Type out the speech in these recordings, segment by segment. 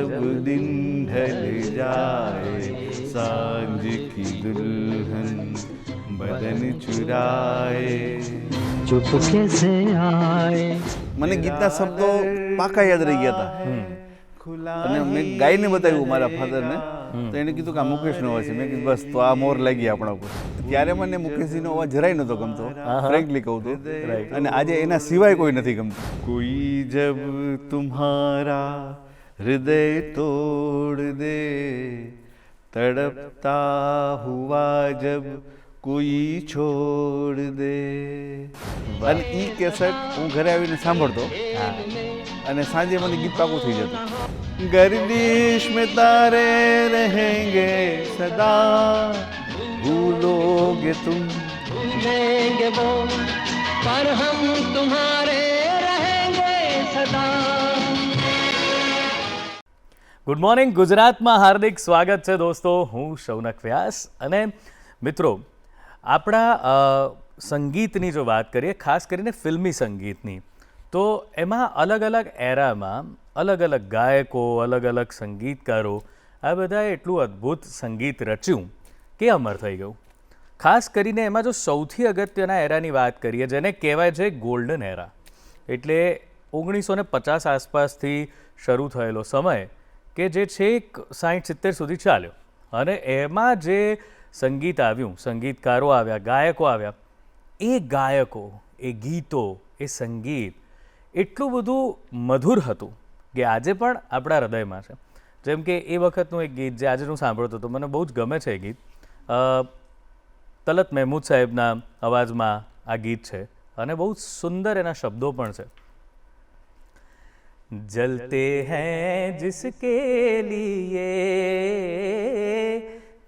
जब दिन ढल जाए सांझ की दुल्हन बदन चुराए चुपके से आए. મને ગીતના શબ્દો પાકા યાદ રહી ગયા હતા અને મેં ગાઈને બતાવ્યું મારા ફાધરને તો એને કીધું કે આ મુકેશનો અવાજ છે. મેં કીધું બસ તો આ મોર લાગી આપણા ઉપર. ત્યારે મને મુકેશજીનો અવાજ જરાય નહોતો ગમતો, ફ્રેન્કલી કહું તો, અને આજે એના સિવાય કોઈ નથી ગમતું. કોઈ જબ તુમ્હારા હૃદય તોડ દે તડપતા હુઆ જબ કોઈ છોડ દે. અને ઈ કેસેટ હું ઘરે આવીને સાંભળતો અને સાંજે મને ગીત પાકું થઈ જતું. ગર્દિશ મેં તારે રહેંગે સદા ભૂલોગે તુમ देंगे वो पर हम तुम्हारे रहेंगे सदा. ગુડ મોર્નિંગ ગુજરાતમાં હાર્દિક સ્વાગત છે દોસ્તો. હું શૌનક વ્યાસ. અને મિત્રો, આપણા સંગીતની જો વાત કરીએ, ખાસ કરીને ફિલ્મી સંગીતની, તો એમાં અલગ અલગ એરામાં અલગ અલગ ગાયકો, અલગ અલગ સંગીતકારો, આ બધાએ એટલું અદ્ભુત સંગીત રચ્યું કે અમર થઈ ગયું. ખાસ કરીને એમાં જો સૌથી અગત્યના એરાની વાત કરીએ, જેને કહેવાય છે ગોલ્ડન એરા, એટલે 1950 આસપાસથી શરૂ થયેલો સમય કે જે છેક 60-70 સુધી ચાલ્યો. અને એમાં જે સંગીત આવ્યું, સંગીતકારો આવ્યા, ગાયકો આવ્યા, એ ગાયકો, એ ગીતો, એ સંગીત એટલું બધું મધુર હતું કે આજે પણ આપણા હૃદયમાં છે. જેમ કે એ વખતનું એક ગીત જે આજે હું સાંભળતો હતો, મને બહુ જ ગમે છે એ ગીત. તલત મહેમૂદ સાહેબના અવાજમાં આ ગીત છે અને બહુ સુંદર એના શબ્દો પણ છે. जलते हैं जिसके लिए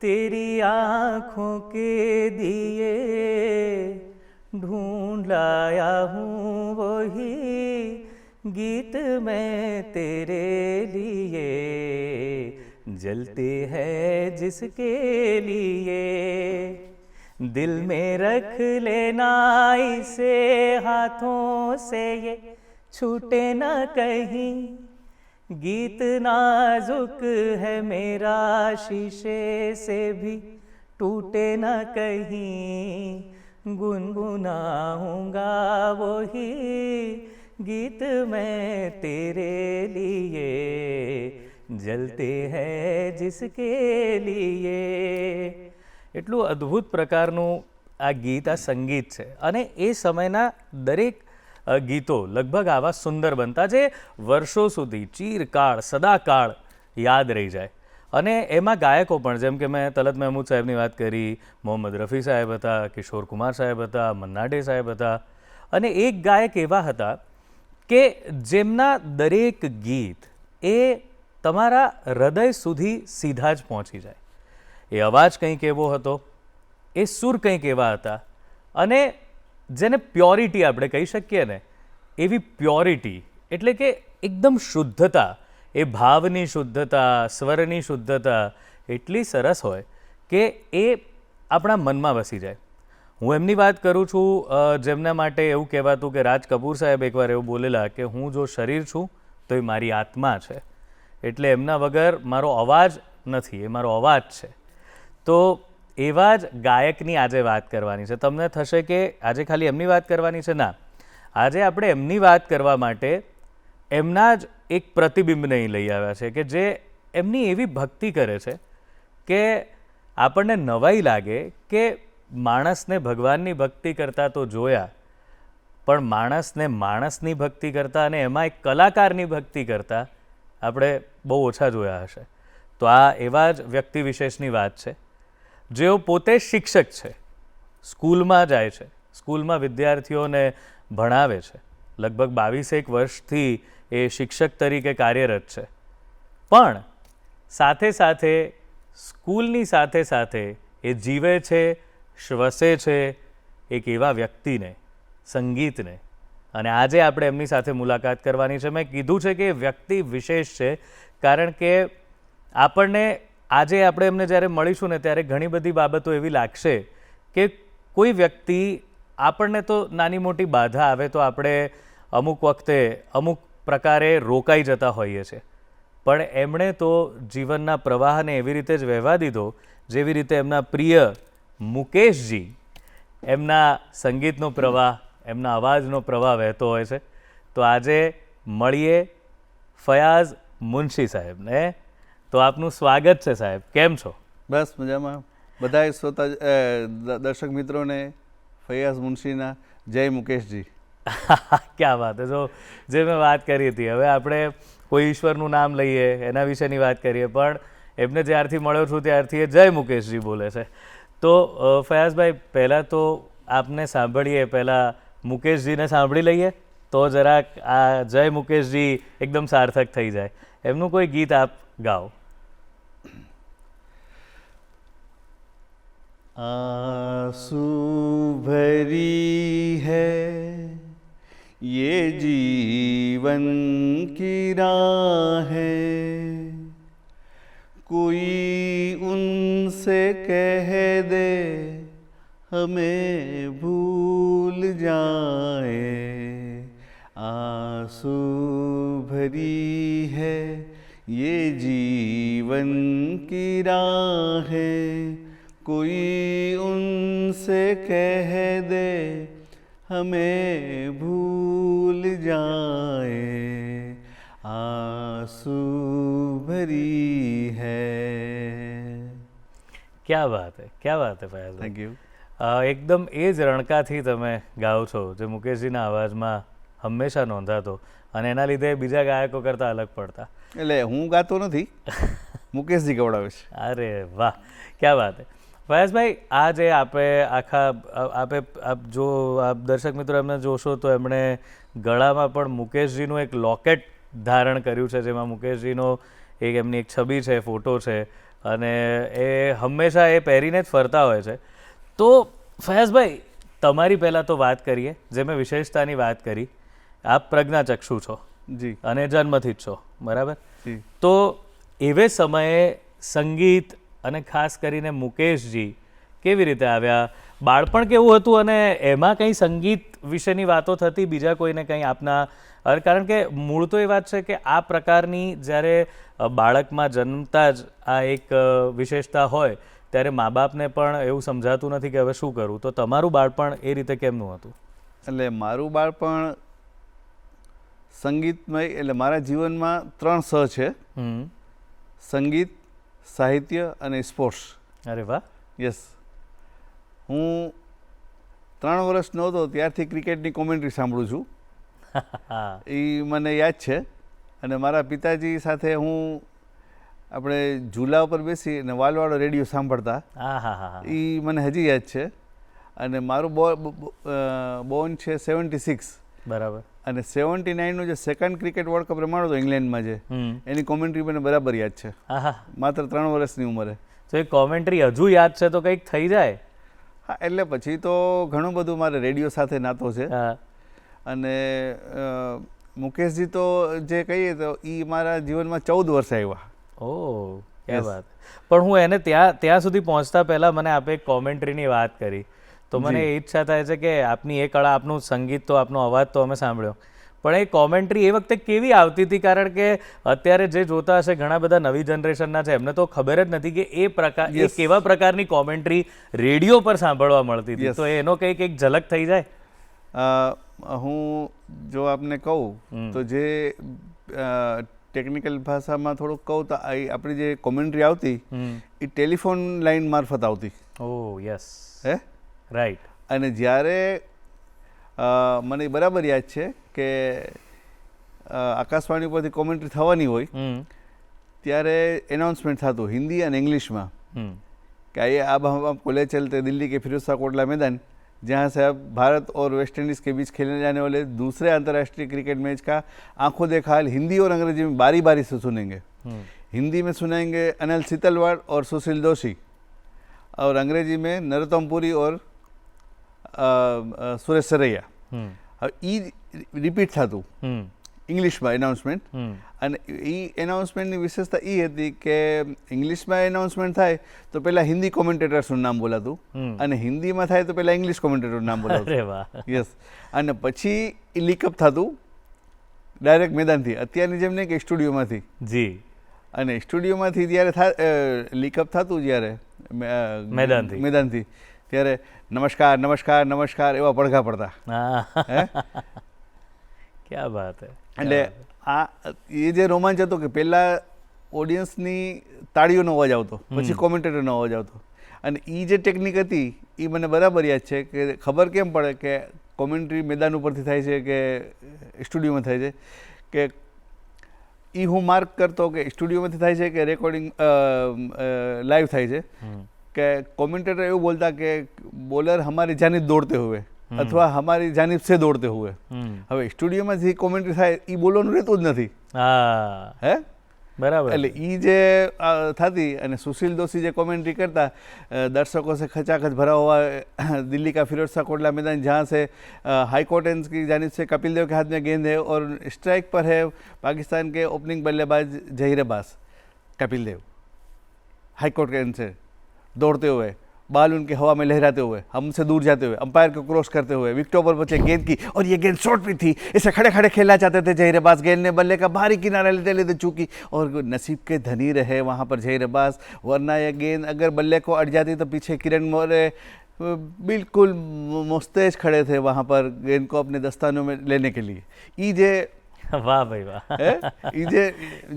तेरी आँखों के दिए ढूंढ लाया हूँ वही गीत मैं तेरे लिए जलते हैं जिसके लिए दिल में रख लेना इसे हाथों से ये छूटे ना कहीं गीत नाजुक है मेरा शीशे से भी टूटे ना कहीं गुनगुनाऊंगा वही गीत मैं तेरे लिए जलते हैं जिसके लिए. એટલું અદ્ભુત પ્રકારનું આ ગીત, આ સંગીત છે. અને એ સમયના દરેક ગીતો લગભગ આવા સુંદર બનતા જે વર્ષો સુધી, ચીરકાળ, સદાકાળ યાદ રહી જાય. અને એમાં ગાયકો પણ, જેમ કે મેં તલત મહેમૂદ સાહેબની વાત કરી, મોહમ્મદ રફી સાહેબ હતા, કિશોર કુમાર સાહેબ હતા, મન્ના ડે સાહેબ હતા. અને એક ગાયક એવા હતા કે જેમના દરેક ગીત એ તમારા હૃદય સુધી સીધા જ પહોંચી જાય. એ અવાજ કંઈક એવો હતો, એ સૂર કંઈક એવા હતા, અને જેને પ્યોરિટી આપણે કહી શકીએ ને, એવી પ્યોરિટી એટલે કે એકદમ શુદ્ધતા, એ ભાવની શુદ્ધતા, સ્વરની શુદ્ધતા એટલી સરસ હોય કે એ આપણા મનમાં વસી જાય. હું એમની વાત કરું છું જેમના માટે એવું કહેવાતું કે રાજ કપૂર સાહેબ એકવાર એવું બોલેલા કે હું જો શરીર છું તો એ મારી આત્મા છે, એટલે એમના વગર મારો અવાજ નથી, એ મારો અવાજ છે. તો એવા જ ગાયકની આજે વાત કરવાની છે. તમને થશે કે આજે ખાલી એમની વાત કરવાની છે. ના, આજે આપણે એમની વાત કરવા માટે એમના જ એક પ્રતિબિંબને લઈ આવ્યા છે કે જે એમની એવી ભક્તિ કરે છે કે આપણને નવાઈ લાગે કે માણસને ભગવાનની ભક્તિ કરતા તો જોયા, પણ માણસને માણસની ભક્તિ કરતા અને એમાં એક કલાકારની ભક્તિ કરતા આપણે બહુ ઓછા જોયા હશે. તો આ એવા જ વ્યક્તિ વિશેષની વાત છે જેઓ પોતે શિક્ષક છે, સ્કૂલમાં જાય છે, સ્કૂલમાં વિદ્યાર્થીઓને ભણાવે છે. લગભગ 22 વર્ષથી એ શિક્ષક તરીકે કાર્યરત છે. પણ સાથે સાથે સ્કૂલની સાથે સાથે એ જીવે છે, શ્વસે છે એક એવા વ્યક્તિને, સંગીતને. અને આજે આપણે એમની સાથે મુલાકાત કરવાની છે. મેં કીધું છે કે વ્યક્તિ વિશેષ છે કારણ કે આપણને આજે આપણે એમને જ્યારે મળીશું ને ત્યારે ઘણી બધી બાબતો એવી લાગશે કે કોઈ વ્યક્તિ આપણને તો નાની મોટી બાધા આવે તો આપણે અમુક વખતે અમુક પ્રકારે રોકાઈ જતા હોઈએ છીએ, પણ એમણે તો જીવનના પ્રવાહને એવી રીતે જ વહેવા દીધો જેવી રીતે એમના પ્રિય મુકેશજી એમના સંગીતનો પ્રવાહ એમના અવાજનો પ્રવાહ વહેતો હોય છે. તો આજે મળીએ ફયાઝ મુનશી સાહેબને. તો આપનું સ્વાગત છે સાહેબ, કેમ છો? બસ મજામાં. બધાય શ્રોતા દર્શક મિત્રોને ફયાઝ મુનશીના જય મુકેશજી. ક્યાં વાત છે. જો જે મેં વાત કરી હતી, હવે આપણે કોઈ ઈશ્વરનું નામ લઈએ એના વિશેની વાત કરીએ, પણ એમને જ્યારથી મળ્યો છું ત્યારથી એ જય મુકેશજી બોલે છે. તો ફયાઝભાઈ, પહેલાં તો આપને સાંભળીએ, પહેલાં મુકેશજીને સાંભળી લઈએ તો જરાક આ જય મુકેશજી એકદમ સાર્થક થઈ જાય. એમનું કોઈ ગીત આપ ગાઓ. आंसू भरी है ये जीवन की राहें, कोई उनसे कह दे हमें भूल जाए. आंसू भरी है ये जीवन की राहें, कोई उनसे कह दे हमें भूल जाए. आंसू भरी है. ક્યાં વાત હે, ક્યાં વાત હે ફયાઝ. Thank you. એકદમ એ જ રણકાથી તમે ગાઓ છો જે મુકેશજીના અવાજમાં હંમેશા નોંધાતો અને એના લીધે બીજા ગાયકો કરતાં અલગ પડતા. એટલે હું ગાતો નથી, મુકેશજી ગવડાવે છે. અરે વાહ, ક્યાં વાત હે. ફયાઝભાઈ, આ જે આપણે આપ દર્શક મિત્રો એમને જોશો તો એમણે ગળામાં પણ મુકેશજીનું એક લોકેટ ધારણ કર્યું છે, જેમાં મુકેશજીનો એમની એક છબી છે, ફોટો છે, અને એ હંમેશા એ પહેરીને જ ફરતા હોય છે. તો ફયાઝભાઈ, તમારી પહેલાં તો વાત કરીએ, જે મેં વિશેષતાની વાત કરી, આપ પ્રજ્ઞાચક્ષુ છો જી અને જન્મથી જ છો, બરાબર? જી. તો એવે સમયે સંગીત અને ખાસ કરીને મુકેશજી કેવી રીતે આવ્યા? બાળપણ કેવું હતું અને એમાં કંઈ સંગીત વિશેની વાતો થતી બીજા કોઈને કંઈ આપના? કારણ કે મૂળ તો એ વાત છે કે આ પ્રકારની જ્યારે બાળકમાં જન્મતા જ આ એક વિશેષતા હોય ત્યારે મા બાપને પણ એવું સમજાતું નથી કે હવે શું કરવું. તો તમારું બાળપણ એ રીતે કેમનું હતું? એટલે મારું બાળપણ સંગીતમય, એટલે મારા જીવનમાં 3 સ છે: સંગીત, સાહિત્ય અને સ્પોર્ટ્સ. અરે વાહ. યસ. હું 3 વર્ષનો હતો ત્યારથી ક્રિકેટની કોમેન્ટ્રી સાંભળું છું. એ મને યાદ છે. અને મારા પિતાજી સાથે હું આપણે ઝૂલા ઉપર બેસી અને વાલવાળો રેડિયો સાંભળતા. એ મને હજી યાદ છે. અને મારું બોર્ન છે 76. બરાબર. અને 79નું જે સેકન્ડ ક્રિકેટ વર્લ્ડ કપ રમાડો હતો ઇંગ્લેન્ડમાં, જે એની કોમેન્ટ્રી મને બરાબર યાદ છે. માત્ર 3 વર્ષની ઉંમરે. તો એ કોમેન્ટ્રી હજુ યાદ છે તો કંઈક થઈ જાય. હા, એટલે પછી તો ઘણું બધું મારે રેડિયો સાથે નાતો છે. અને મુકેશજી તો જે કહીએ તો એ મારા જીવનમાં 14 વર્ષે આવ્યા. ઓહ, ક્યાં વાત. પણ હું એને ત્યાં સુધી પહોંચતા પહેલાં મને આપે એક કોમેન્ટ્રીની વાત કરી તો મને એ ઈચ્છા થાય છે કે આપની એ કળા, આપનું સંગીત તો, આપનો અવાજ તો અમે સાંભળ્યો, પણ એ કોમેન્ટ્રી એ વખતે કેવી આવતી હતી? કારણ કે અત્યારે જે જોતા હશે ઘણા બધા નવી જનરેશનના છે, એમને તો ખબર જ નથી કે એ કેવા પ્રકારની કોમેન્ટ્રી રેડિયો પર સાંભળવા મળતી હતી. તો એનો કંઈક એક ઝલક થઈ જાય. હું જો આપને કહું તો જે ટેકનિકલ ભાષામાં થોડુંક કહું તો આપણી જે કોમેન્ટ્રી આવતી એ ટેલિફોન લાઈન મારફત આવતી. ઓહ યસ. હે, રાઈટ. અને જ્યારે મને બરાબર યાદ છે કે આકાશવાણી પરથી કોમેન્ટ્રી થવાની હોય ત્યારે એનાઉન્સમેન્ટ થતું હિન્દી અને ઇંગ્લિશમાં કે આइए अब हम को ले चलते दिल्ली के फिरोजशाह कोटला मैदान जहाँ से अब भारत और वेस्ट इंडीज़ के बीच खेलने जाने वाले दूसरे अंतर्राष्ट्रीय क्रिकेट मैच का आंखों देखा हाल हिंदी और अंग्रेजी में बारी बारी से सुनेंगे. हिंदी में सुनाएंगे अनिल सीतलवाड़ और सुशील दोषी, और अंग्रेजी में नरोत्तम पुरी और સુરેશ સરૈયા. હવે એ રિપીટ થતું ઇંગ્લિશમાં એનાઉન્સમેન્ટ. અને એ એનાઉન્સમેન્ટની વિશેષતા એ હતી કે ઇંગ્લિશમાં એનાઉન્સમેન્ટ થાય તો પહેલાં હિન્દી કોમેન્ટેટર્સનું નામ બોલાતું, અને હિન્દીમાં થાય તો પહેલાં ઇંગ્લિશ કોમેન્ટેટરનું નામ બોલાતું. યસ. અને પછી એ લીકઅપ થતું ડાયરેક્ટ મેદાનથી, અત્યારની જેમ નહીં કે સ્ટુડિયોમાંથી. જી. અને સ્ટુડિયોમાંથી જ્યારે લીકઅપ થતું જ્યારે મેદાનથી ત્યારે નમસ્કાર નમસ્કાર નમસ્કાર એવા પડઘા પડતા. હે ક્યાં વાત હે. એટલે એ જે રોમાંચ હતો કે પહેલાં ઓડિયન્સની તાળીઓનો અવાજ આવતો, પછી કોમેન્ટેટરનો અવાજ આવતો, અને એ જે ટેકનિક હતી એ મને બરાબર યાદ છે કે ખબર કેમ પડે કે કોમેન્ટ્રી મેદાન ઉપરથી થાય છે કે સ્ટુડિયોમાં થાય છે, કે એ હું માર્ક કરતો કે સ્ટુડિયોમાંથી થાય છે કે રેકોર્ડિંગ લાઈવ થાય છે, કે કોમેન્ટેટર એવું બોલતા કે બોલર હમારી જાનિબ દોડતે હુએ અથવા હમારી જાનિબ સે દોડતે હુએ. હવે સ્ટુડિયોમાંથી કોમેન્ટ્રી થાય એ બોલવાનું રહેતું જ નથી. હે બરાબર. એટલે એ જે થતી, અને સુશીલ દોશી જે કોમેન્ટ્રી करता, दर्शकों से खचाखच भरा हुआ दिल्ली का फिरोज शाह कोटला मैदान जहाँ से हाई कोर्ट की जानिब से कपिल देव के हाथ में गेंद है और स्ट्राइक पर है पाकिस्तान के ओपनिंग बल्लेबाज जहीर अब्बास. कपिल देव हाई कोर्ट के एंड से दौड़ते हुए, बाल उनके हवा में लहराते हुए, हमसे दूर जाते हुए, अंपायर को क्रॉस करते हुए, विकेटों पर बचे गेंद की, और ये गेंद शॉर्ट भी थी, इसे खड़े खड़े खेलना चाहते थे जहीर अब्बास. गेंद ने बल्ले का बाहरी किनारा लेते लेते चूकी, और नसीब के धनी रहे वहाँ पर जहीर अब्बास, वरना यह गेंद अगर बल्ले को अट जाती तो पीछे किरण मौर्य बिल्कुल मुस्तैद खड़े थे वहाँ पर गेंद को अपने दस्तानों में लेने के लिए. ये जे વાહ ભાઈ વાહ.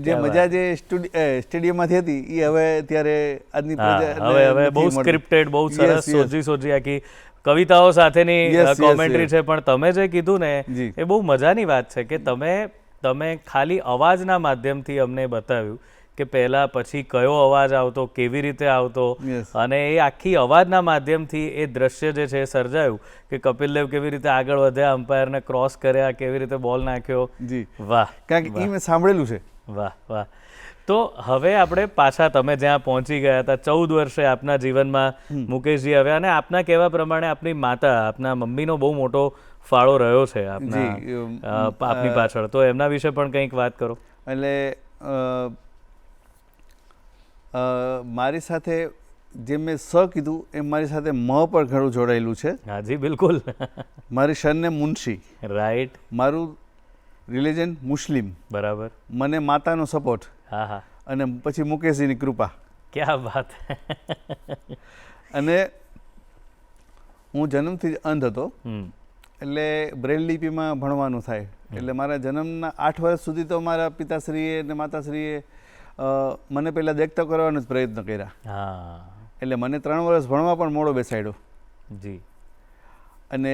જે મજા જે સ્ટેડિયમમાંથી હતી એ હવે ત્યારે આજની હવે બહુ સ્ક્રિપ્ટેડ, બહુ સરસ સોજી આખી કવિતાઓ સાથેની કોમેન્ટ્રી છે. પણ તમે જે કીધું ને એ બહુ મજાની વાત છે કે તમે ખાલી અવાજના માધ્યમથી અમને બતાવ્યું કે પહેલા પછી કયો અવાજ આવતો, કેવી રીતે આવતો, અને એ આખી અવાજના માધ્યમથી એ દ્રશ્ય જે છે એ સર્જાયું કે કપિલ દેવ કેવી રીતે આગળ વધ્યા, અમ્પાયરને ક્રોસ કર્યા, કેવી રીતે બોલ નાખ્યો. જી વાહ, કારણ કે એ મેં સાંભળેલું છે. વાહ વાહ. તો હવે આપણે પાછા તમે જ્યાં પહોંચી ગયા હતા, 14 વર્ષે આપના જીવનમાં મુકેશજી આવ્યા, અને આપના કહેવા પ્રમાણે આપની માતા, આપના મમ્મીનો બહુ મોટો ફાળો રહ્યો છે આપની પાછળ. તો એમના વિશે પણ કંઈક વાત કરો. એટલે મારી સાથે જે મેં કીધું એમ મારી સાથે પણ ઘણું જોડાયેલું છે. હા જી બિલકુલ. મારી સરનેમ મુનશી. રાઈટ. મારું રિલિજન મુસ્લિમ. બરાબર. મને માતાનો સપોર્ટ. હા હા. અને પછી મુકેશજીની કૃપા. ક્યાં વાત. અને હું જન્મથી જ અંધ હતો, એટલે બ્રેલ લિપિમાં ભણવાનું થાય, એટલે મારા જન્મના 8 વર્ષ સુધી તો મારા પિતાશ્રીએ અને માતાશ્રીએ મને પહેલાં દેખતા કરવાનો જ પ્રયત્ન કર્યા. એટલે મને 3 વર્ષ ભણવા પણ મોડો બેસાડ્યો. જી. અને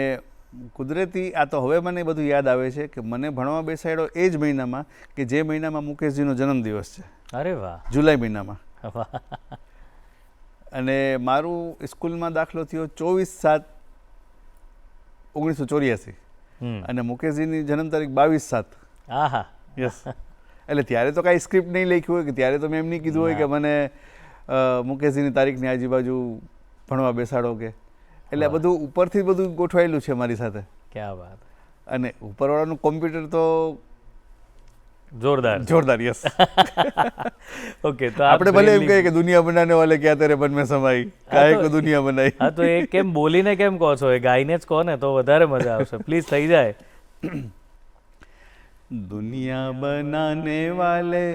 કુદરતી આ તો હવે મને બધું યાદ આવે છે કે મને ભણવા બેસાડ્યો એ જ મહિનામાં કે જે મહિનામાં મુકેશજીનો જન્મદિવસ છે. અરે વાહ. જુલાઈ મહિનામાં. અને મારું સ્કૂલમાં દાખલો થયો 24/7/1984, અને મુકેશજીની જન્મ તારીખ 22/7. હા. યસ. એટલે ત્યારે તો કાંઈ સ્ક્રિપ્ટ નહીં લખ્યું હોય, કે ત્યારે તો મેં એમ નહીં કીધું હોય કે મને મુકેશજીની તારીખની આજુબાજુ ભણવા બેસાડો કે. એટલે બધું ઉપરથી બધું ગોઠવાયેલું છે મારી સાથે. ક્યાં વાત. અને ઉપરવાળાનું કોમ્પ્યુટર તો જોરદાર. યસ. ઓકે. તો આપણે ભલે એમ કહીએ કે દુનિયા બનાને વાલે ક્યાં તેરે મન મેં સમાઈ, કાहे को दुनिया बनाई. હા, તો એ કેમ બોલીને કેમ કહો છો? એ ગાઈને જ કહો ને તો વધારે મજા આવશે. પ્લીઝ થઈ જાય. दुनिया बनाने वाले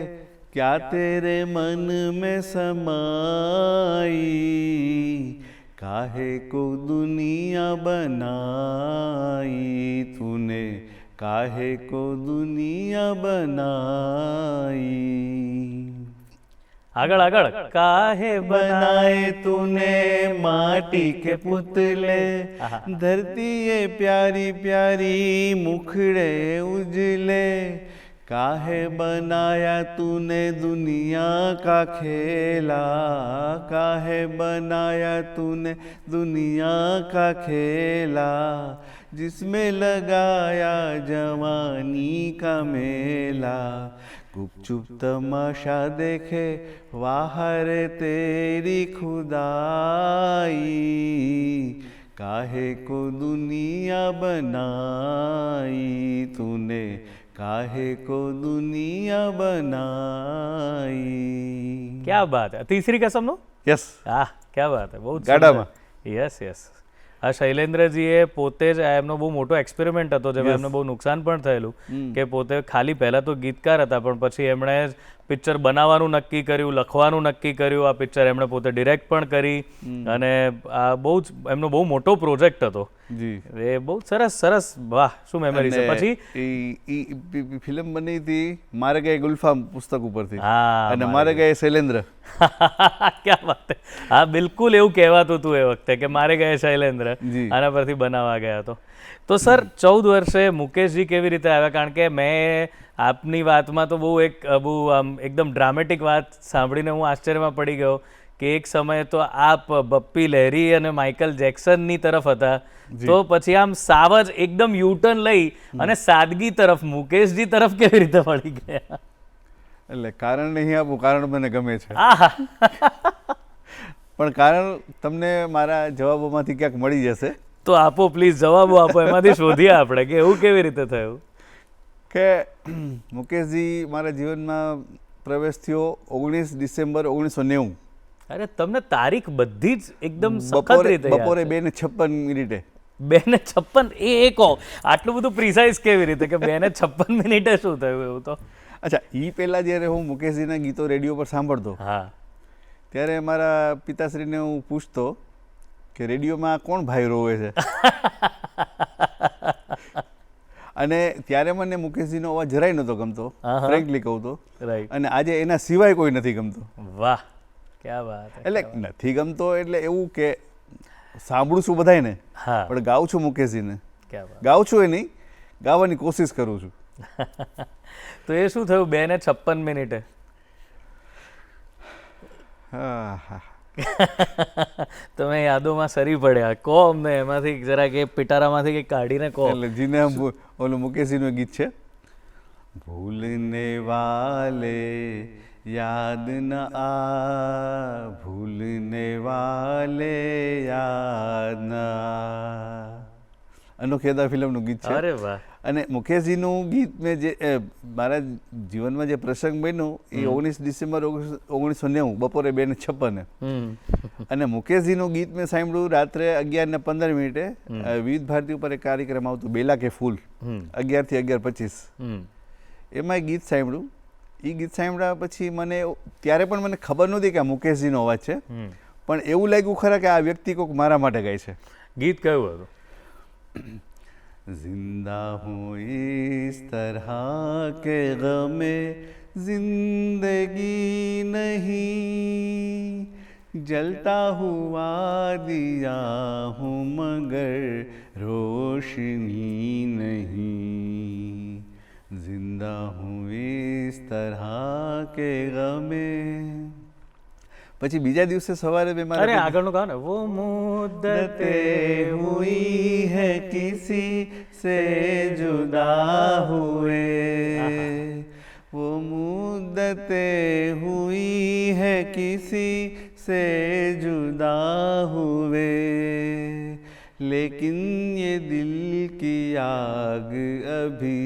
क्या तेरे मन में समाई, काहे को दुनिया बनाई तूने, काहे को दुनिया बनाई. આગળ. કાહે बनाए तूने माटी के पुतले, धरती ये प्यारी प्यारी मुखड़े उजले, काहे बनाया तूने दुनिया का खेला, काहे बनाया तूने दुनिया का खेला, जिसमें लगाया जवानी का मेला, गुपचुप तमाशा देखे वाहर तेरी खुदाई, काहे को दुनिया बनाई तूने, काहे को दुनिया बनाई. क्या बात है. तीसरी कसम नो. યસ. હા, क्या बात है. બહુ ગાડામાં. યસ. આ શૈલેન્દ્રજીએ પોતે જ એમનો બહુ મોટો એક્સપેરિમેન્ટ હતો, જેમાં એમને બહુ નુકસાન પણ થયેલું, કે પોતે ખાલી પહેલાં તો ગીતકાર હતા, પણ પછી એમણે પિક્ચર બનાવવાનું નક્કી કર્યું, લખવાનું નક્કી કર્યું. આ પિક્ચર એમણે પોતે ડિરેક્ટ પણ કરી અને આ બહુ જ એમનો બહુ મોટો પ્રોજેક્ટ હતો. જી એ બહુ સરસ સરસ, વાહ શું મેમરી છે. પછી ઈ ફિલ્મ બની હતી મારે ગયે ગુલ્ફામ પુસ્તક ઉપરથી, હા અને મારે ગયે શૈલેન્દ્ર. ક્યાં વાત છે. હા બિલકુલ એવું કહેવાતું હતું એ વખતે કે મારે ગયા શૈલેન્દ્ર જી. આના પરથી બનાવવા ગયા હતો. તો સર 14 વર્ષે મુકેશજી કેવી રીતે આવ્યા? કારણ કે મેં આપની વાતમાં તો બહુ આમ એકદમ ડ્રામેટિક વાત સાંભળીને હું આશ્ચર્યમાં પડી ગયો કે એક સમયે તો આપ બપ્પી લહેરી અને માઇકલ જેક્સનની તરફ હતા, તો પછી આમ સાવ જ એકદમ યુટર્ન લઈ અને સાદગી તરફ મુકેશજી તરફ કેવી રીતે વળી ગયા? એટલે કારણ નહીં આપું, કારણ મને ગમે છે, આહા પણ કારણ તમને મારા જવાબોમાંથી ક્યાંક મળી જશે. તો આપો પ્લીઝ, જવાબો આપો, એમાંથી શોધીએ આપણે કે એવું કેવી રીતે થયું. કે મુકેશજી મારા જીવનમાં પ્રવેશ થયો 19 ડિસેમ્બર 1990. અરે તમને તારીખ બધી જ એકદમ સખત રીતે યાદ બપોરે છે. 2:56 2:56 એ કહો, આટલું બધું પ્રિસાઇઝ કેવી રીતે કે 2:56 શું થયું એવું? તો અચ્છા, એ પહેલાં જ્યારે હું મુકેશજીના ગીતો રેડિયો પર સાંભળતો હા, ત્યારે મારા પિતાશ્રીને હું પૂછતો કે રેડિયોમાં કોણ ભાઈ રોવે છે. અને ત્યારે મને મુકેશજીનો અવાજ જરાય નહોતો ગમતો, ફ્રેન્કલી કહું તો, રાઈટ. અને આજે એના સિવાય કોઈ નથી ગમતો. વાહ, ક્યાં વાત હે. એટલે નથી ગમતો એટલે એવું કે સાંભળું છું બધાયને, હા, પણ ગાઉં છું મુકેશજીને. ક્યાં વાત. ગાઉં છું એ નહીં, ગાવાની કોશિશ કરું છું. તો એ શું થયું 2:56? હા હા, તમે યાદોમાં સરી પડ્યા. કહો અમને એમાંથી જરા કે પિટારામાંથી કંઈક કાઢીને કહો. એટલે જીને ઓલું મુકેશજીનું ગીત છે, ભૂલને વાલે યાદ ન આ, ભૂલને વાલે યાદ ન આ. અનોખી અદા ફિલ્મનું ગીત છે. અરે વાહ. અને મુકેશજીનું ગીત મેં જે મારા જીવનમાં જે પ્રસંગ બન્યો એ 19 ડિસેમ્બર 1990 બપોરે 2:56. અને મુકેશજીનું ગીત મેં સાંભળ્યું રાત્રે 11:15 વિવિધ ભારતી ઉપર એક કાર્યક્રમ આવતો બેલા કે ફૂલ, 11 થી 11:25. એમાં એ ગીત સાંભળ્યું. એ ગીત સાંભળ્યા પછી મને ત્યારે પણ મને ખબર નહોતી કે આ મુકેશજીનો અવાજ છે, પણ એવું લાગ્યું ખરા કે આ વ્યક્તિ કોઈક મારા માટે ગાય છે. ગીત કયું હતું? जिंदा हूँ इस तरह के गमे जिंदगी नहीं, जलता हुआ दिया हूँ मगर रोशनी नहीं, जिंदा हूँ इस तरह के गमे. પછી બીજા દિવસે સવારે મેં અરે આગળનું કહો ને. વો મુદ્દતે हुई है किसी से जुदा हुए, वो मुद्दते हुई है किसी से जुदा हुए, लेकिन ये दिल की आग अभी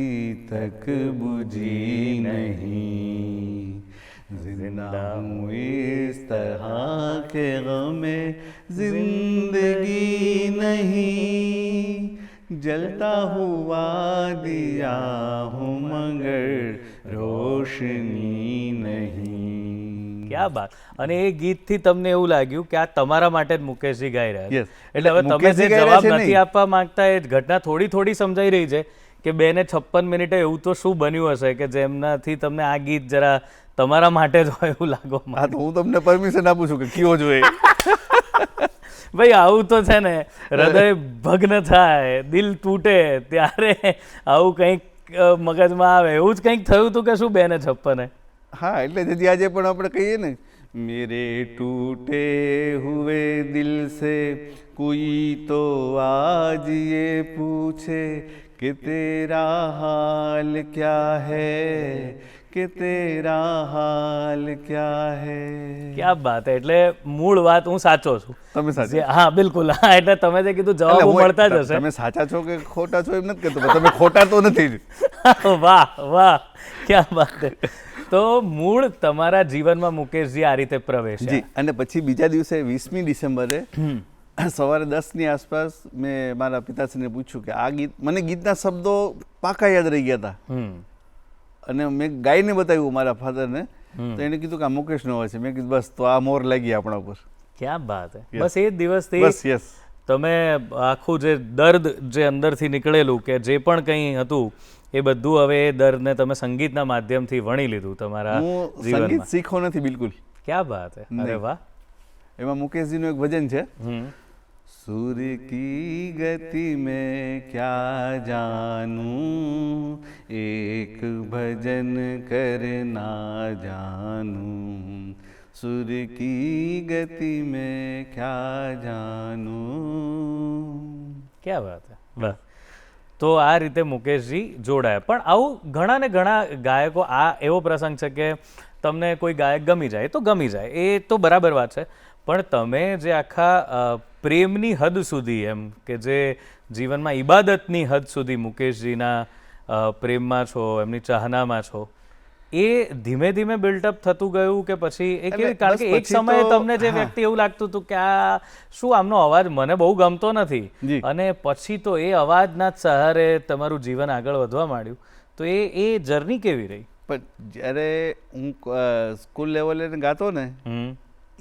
तक बुझी नहीं, जिंदा हूँ इस तरह के गमे जिंदगी नहीं, जलता हुआ दिया हूँ मगर रोशनी नहीं. ક્યાં બાત. અને એ ગીતથી તમને એવું લાગ્યું કે આ તમારા માટે જ મુકેશજી ગાઈ રહ્યા છે. Yes. એટલે હવે તમે મુકેશજી જે ગાઈ જવાબ રહ્યા છે નથી નહીં. આપવા માંગતા એ ઘટના થોડી થોડી સમજાઈ રહી છે કે 2:56 એવું તો શું બન્યું હશે કે જેમનાથી તમને આ ગીત જરા તમારા માટે જ હોય એવું લાગો. હા, તો હું તમને પરમિશન આપું છું કે કયો જોઈએ. ભાઈ આવું તો છે ને, હૃદય ભગ્ન થાય, દિલ તૂટે ત્યારે આવું કંઈક મગજમાં આવે. એવું જ કંઈક થયું હતું કે શું 2:56? હા, એટલે જેથી આજે પણ આપણે કહીએ ને, મેરે ટૂટે હુએ દિલ સે કોઈ તો આજ યે પૂછે કે તેરા હાલ ક્યા હૈ, કે તેરા હાલ ક્યા હૈ. ક્યાં બાત. એટલે મૂળ વાત હું સાચો છું. તમે સાચા. હા બિલકુલ. હા, એટલે તમે જે કીધું જવાબ મળતા જ હશે. તમે સાચા છો કે ખોટા છો એમ નથી કહેતો, પણ તમે ખોટા તો નથી જ. વાહ વાહ, ક્યાં બાત. તો મૂળ તમારા જીવનમાં મુકેશજી આ રીતે પ્રવેશ્યા. જી. અને પછી બીજા દિવસે 20મી ડિસેમ્બરે સવારે 10ની આસપાસ મેં મારા પિતાશ્રીને પૂછ્યું કે આ ગીત, મને ગીતના શબ્દો પાકા યાદ રહી ગયા હતા, અને મેં ગાઈને બતાવ્યું મારા ફાધરને તો એને કીધું કે આ મુકેશનો અવાજ છે. મેં કીધું બસ તો આ મોર લાગી આપણા ઉપર. ક્યાં બાત હે. Yes. બસ એ જ દિવસથી બસ યસ. તમે આખું જે દર્દ જે અંદરથી નીકળેલું કે જે પણ કંઈ હતું એ બધું હવે એ દર્દને તમે સંગીતના માધ્યમથી વણી લીધું તમારા હું સંગીત જીવનમાં. શીખો નથી બિલકુલ. ક્યાં બાત હે. અરે નહીં. વાહ. એમાં મુકેશજીનું એક ભજન છે, હમ. सुर की गति में क्या जानूं, एक भजन करना जानूं, सुर की गति में क्या जानूं. ક્યાં વાત હે. વાહ. તો આ રીતે મુકેશજી જોડાયા. પણ આવું ઘણા ને ઘણા ગાયકો, આ એવો પ્રસંગ છે કે તમને કોઈ ગાયક ગમી જાય તો ગમી જાય, એ તો બરાબર વાત છે. પણ તમે જે આખા પ્રેમની હદ સુધી, એમ કે જે જીવનમાં ઈબાદતની હદ સુધી મુકેશજીના પ્રેમમાં છો, એમની ચાહનામાં છો, એ ધીમે ધીમે બિલ્ટઅપ થતું ગયું કે પછી એ કેવી? એટલે કારણ કે બસ એક પછી સમયે તો તમને જે હા. વ્યક્તિ એવું લાગતું હતું કે આ શું, આમનો અવાજ મને બહુ ગમતો નથી, જી. અને પછી તો એ અવાજના જ સહારે તમારું જીવન આગળ વધવા માંડ્યું. તો એ જર્ની કેવી રહી? પણ જ્યારે હું સ્કૂલ લેવલે ગાતો ને,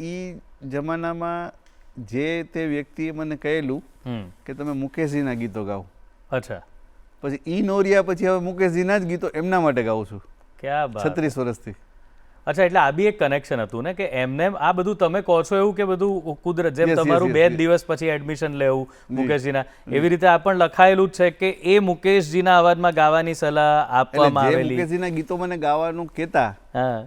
એ જમાનામાં જે તે વ્યક્તિએ મને કહેલું કે તમે મુકેશજીના ગીતો ગાઓ. અચ્છા. પછી ઈ નોરિયા પછી હવે મુકેશજીના જ ગીતો એમના માટે ગાઉં છું ક્યાં બાત. 36 વર્ષથી. અચ્છા, એટલે આ બી એક કનેક્શન હતું ને કે એમને આ બધું તમે કહો છો એવું કે બધું કુદરત, જેમ Yes, yes, તમારું yes, 2 yes. દિવસ પછી એડમિશન લેવું મુકેશજીના, એવી રીતે આ પણ લખાયેલું જ છે કે એ મુકેશજીના અવાજમાં ગાવાની સલાહ એટલે આપવામાં જે આવેલી. મુકેશજીના ગીતો મને ગાવાનું કહેતા, હા.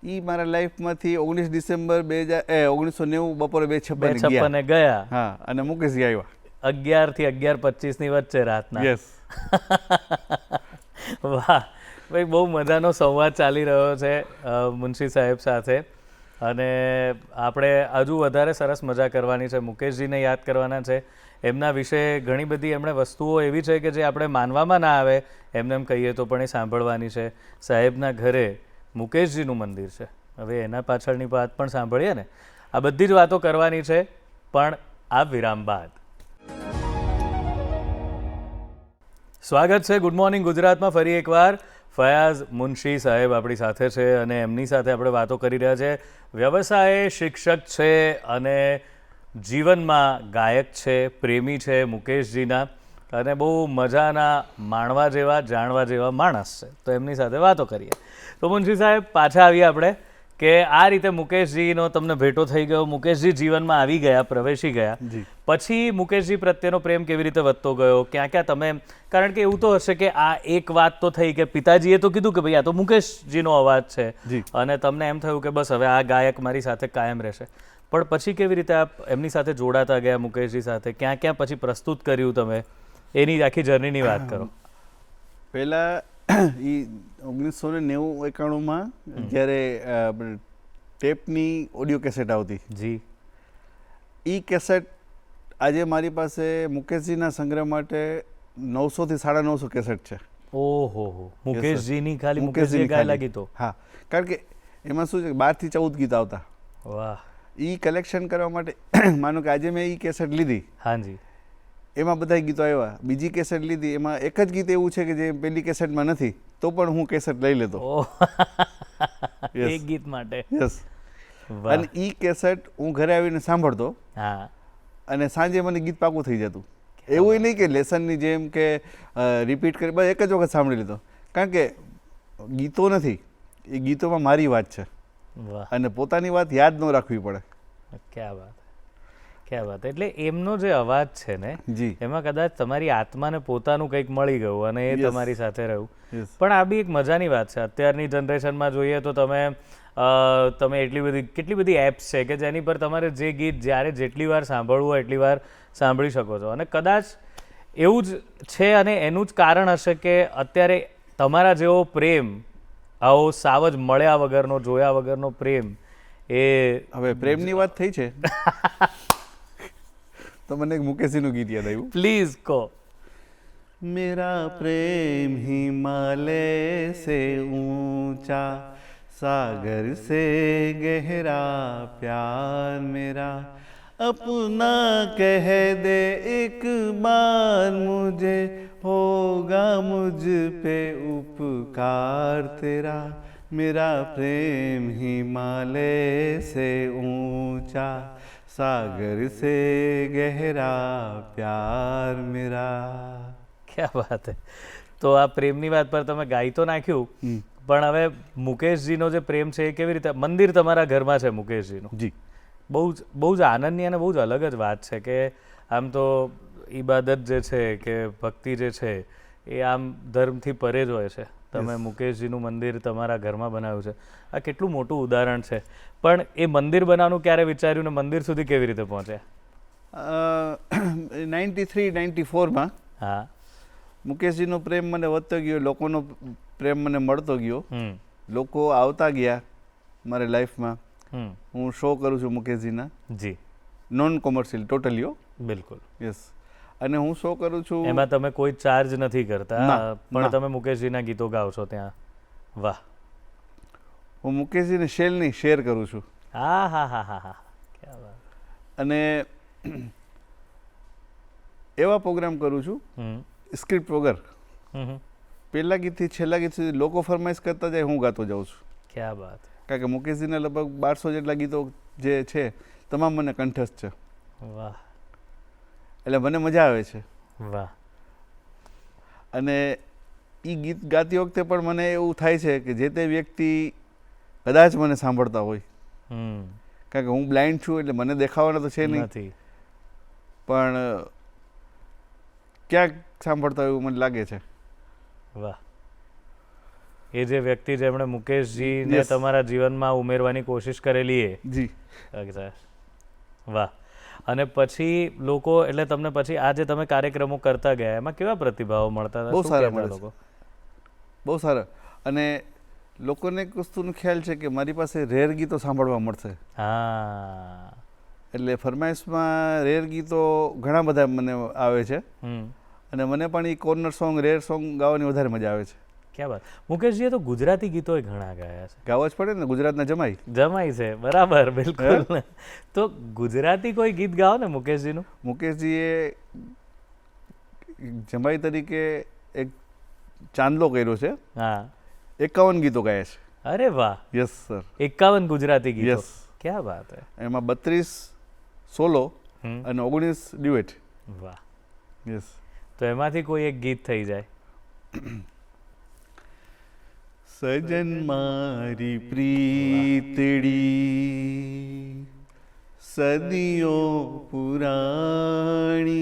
ઈ મારા લાઈફમાંથી 19 ડિસેમ્બર 1990 બપોરે 2:56 ગયા. 2:56 ગયા. હા, અને મુકેશજી આવ્યા. 11 થી 11:25 ની વચ્ચે રાતના. યસ. વાહ ભાઈ, બહુ મજાનો સંવાદ ચાલી રહ્યો છે મુનશી સાહેબ સાથે, અને આપણે હજુ વધારે સરસ મજા કરવાની છે. મુકેશજીને યાદ કરવાના છે. એમના વિશે ઘણી બધી એમણે વસ્તુઓ એવી છે કે જે આપણે માનવામાં ના આવે, એમને એમ કહીએ તો પણ એ સાંભળવાની છે. સાહેબના ઘરે મુકેશજીનું મંદિર છે, હવે એના પાછળની વાત પણ સાંભળીએ ને. આ બધી જ વાતો કરવાની છે, પણ આ વિરામ બાદ. સ્વાગત છે ગુડ મોર્નિંગ ગુજરાતમાં ફરી એકવાર. ફયાઝ મુનશી સાહેબ આપણી સાથે છે અને એમની સાથે આપણે વાતો કરી રહ્યા છે. વ્યવસાય શિક્ષક છે અને જીવનમાં ગાયક છે, પ્રેમી છે મુકેશજીના, અને બહુ મજાના માણવા જેવા જાણવા જેવા માણસ છે. તો એમની સાથે વાતો કરીએ. તો મુનશી સાહેબ, પાછા આવીએ આપણે કે આ રીતે મુકેશજીનો તમને ભેટો થઈ ગયો, મુકેશજી જીવનમાં આવી ગયા, પ્રવેશી ગયા. પછી મુકેશજી પ્રત્યેનો પ્રેમ કેવી રીતે વધતો ગયો? ક્યાં ક્યાં તમે, કારણ કે એવું તો હશે કે આ એક વાત તો થઈ કે પિતાજીએ તો કીધું કે ભાઈ આ તો મુકેશજીનો અવાજ છે, અને તમને એમ થયું કે બસ હવે આ ગાયક મારી સાથે કાયમ રહેશે. પણ પછી કેવી રીતે આપ એમની સાથે જોડાતા ગયા મુકેશજી સાથે? ક્યાં ક્યાં પછી પ્રસ્તુત કર્યું તમે? એની આખી જર્નીની વાત કરો. પહેલાં એ 1990-91માં જ્યારે ટેપની ઓડિયો કેસેટ આવતી, જી, એ કેસેટ આજે મારી પાસે મુકેશજીના સંગ્રહ માટે 900 થી 950 કેસેટ છે. ઓહો, મુકેશજીની ખાલી મુકેશજી ગાયેલા ગીતો? હા, કારણ કે એમાં શું છે કે 12 થી 14 ગીત આવતા. વાહ. એ કલેક્શન કરવા માટે માનો કે આજે મેં એ કેસેટ લીધી, હાજી, એમાં બધા ગીતો આવ્યા. બીજી કેસેટ લીધી, એમાં એક જ ગીત એવું છે કે જે પેલી કેસેટમાં નથી, તો પણ હું કેસેટ લઈ લેતો. એક ગીત માટે? યસ. અને એ કેસેટ હું ઘરે આવીને સાંભળતો. હા. અને સાંજે મને ગીત પાકું થઈ જતું. એવું નહીં કે લેસનની જેમ કે રિપીટ કરી, બસ એક જ વખત સાંભળી લીધો. કારણ કે ગીતો નથી, એ ગીતોમાં મારી વાત છે, અને પોતાની વાત યાદ ન રાખવી પડે. ક્યાં વાત, ક્યાં વાત. એટલે એમનો જે અવાજ છે ને, એમાં કદાચ તમારી આત્માને પોતાનું કંઈક મળી ગયું અને એ તમારી સાથે રહ્યું. પણ આ બી એક મજાની વાત છે. અત્યારની જનરેશનમાં જોઈએ તો તમે કેટલી બધી એપ્સ છે કે જેની પર તમારે જે ગીત જ્યારે જેટલી વાર સાંભળવું હોય એટલી વાર સાંભળી શકો છો. અને કદાચ એવું જ છે, અને એનું જ કારણ હશે કે અત્યારે તમારા જેવો પ્રેમ, આવો સાવ જ મળ્યા વગરનો, જોયા વગરનો પ્રેમ, એ હવે પ્રેમની વાત થઈ છે તો મને એક મુકેશજીનું ગીત યાદ આવ્યું. પ્લીઝ કહો. मेरा प्रेम हिमालय से ऊंचा, सागर से गहरा प्यार मेरा, अपना कह दे एक बार मुझे, होगा मुझ पे उपकार तेरा, मेरा प्रेम हिमालय से ऊंचा, सागर से गहरा प्यार मेरा. ક્યાં વાત હે. તો આ પ્રેમની વાત પર તમે ગાઈ તો નાખ્યું, પણ હવે મુકેશજીનો જે પ્રેમ છે એ કેવી રીતે? મંદિર તમારા ઘરમાં છે મુકેશજીનું. જી. બહુ જ આનંદની અને બહુ જ અલગ જ વાત છે કે આમ તો ઈબાદત જે છે કે ભક્તિ જે છે એ આમ ધર્મથી પરે જ હોય છે. તમે મુકેશજીનું મંદિર તમારા ઘરમાં બનાવ્યું છે, આ કેટલું મોટું ઉદાહરણ છે. પણ એ મંદિર બનાવવાનું ક્યારે વિચાર્યું ને મંદિર સુધી કેવી રીતે પહોંચ્યા? 93-94માં હા. મુકેશજીનો પ્રેમ મને વધતો ગયો, લોકોનો પ્રેમ મને મળતો ગયો, લોકો આવતા ગયા મારી લાઈફમાં. હું શો કરું છું મુકેશજીના, જી. Non commercial totally. બિલકુલ. યસ. અને હું શો કરું છું, એમાં તમે કોઈ ચાર્જ નથી કરતા, ના, પણ ના. તમે મુકેશજીના ગીતો ગાઓ છો ત્યાં. વાહ. હું મુકેશજીને શેલની શેર કરું છું. હા હા હા હા હા. ક્યાં વાત. અને એવા પ્રોગ્રામ કરું છું સ્ક્રિપ્ટ વગર. પહેલા ગીતથી છેલ્લા ગીત સુધી લોકો ફરમાઈશ કરતા જાય, હું ગાતો જાઉં છું. ક્યાં વાત. કારણ કે મુકેશજીના લગભગ 1200 જેટલા ગીતો જે છે તમામ મને કંઠસ્થ છે. વાહ. એટલે મને મજા આવે છે. વાહ. અને એ ગીત ગાતી વખતે પણ મને એવું થાય છે કે જે તે વ્યક્તિ કદાચ મને સાંભળતા હોય, કારણ કે હું બ્લાઇન્ડ છું એટલે મને દેખાવાના તો છે નહીં, નથી. પણ ક્યાંક સાંભળતા હોય એવું મને લાગે છે. વાહ. એ જે વ્યક્તિ જેમણે મુકેશજીને Yes. તમારા જીવનમાં ઉમેરવાની કોશિશ કરેલી એ. જી. અચ્છા. વાહ. અને પછી લોકો એટલે તમને પછી આ જે તમે કાર્યક્રમો કરતા ગયા એમાં કેવા પ્રતિભાવો મળતા હતા? બહુ શું સારા કહેતા મળે છે. લોકો? બહુ સારા. અને લોકોને એક વસ્તુનો ખ્યાલ છે કે મારી પાસે રેર ગીતો સાંભળવા મળશે. હા. એટલે ફરમાઈશમાં રેર ગીતો ઘણા બધા મને આવે છે. અને મને પણ એ કોર્નર સોંગ, રેર સોંગ ગાવાની વધારે મજા આવે છે. ક્યાં વાત. મુકેશજીએ તો ગુજરાતી ગીતો ઘણા ગાયા છે. ગાવા જ પડે ને, ગુજરાતના જમાઈ. જમાઈ છે, બરાબર. બિલકુલ. તો ગુજરાતી કોઈ ગીત ગાઓ ને મુકેશજીનું. મુકેશજીએ જમાઈ તરીકે એક ચાંદલો કર્યો છે. હા. 51 ગીતો ગાયા છે. અરે વાહ. Yes sir. 51 ગુજરાતી ગીતો. યસ. ક્યાં વાત હે. એમાં 32 સોલો અને 19 ડ્યુએટ. વાહ. યસ. તો એમાંથી કોઈ એક ગીત થઈ જાય. સજન મારી પ્રીતડી સદીઓ પુરાણી,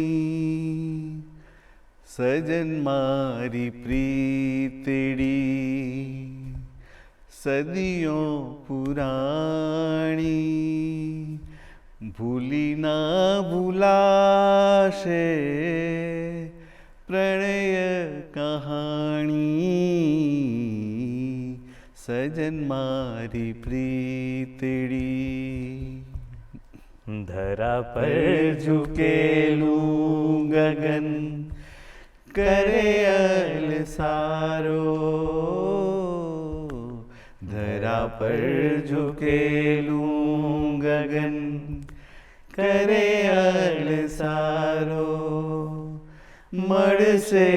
સજન મારી પ્રીતડી સદીઓ પુરાણી, ભૂલી ના ભૂલાશે પ્રણય કહાણી, સજન મારી પ્રીતડી. ધરા પર ઝુકેલું ગગન કરે અલસારો, ધરા પર ઝુકેલું ગગન કરે અલસારો, મળશે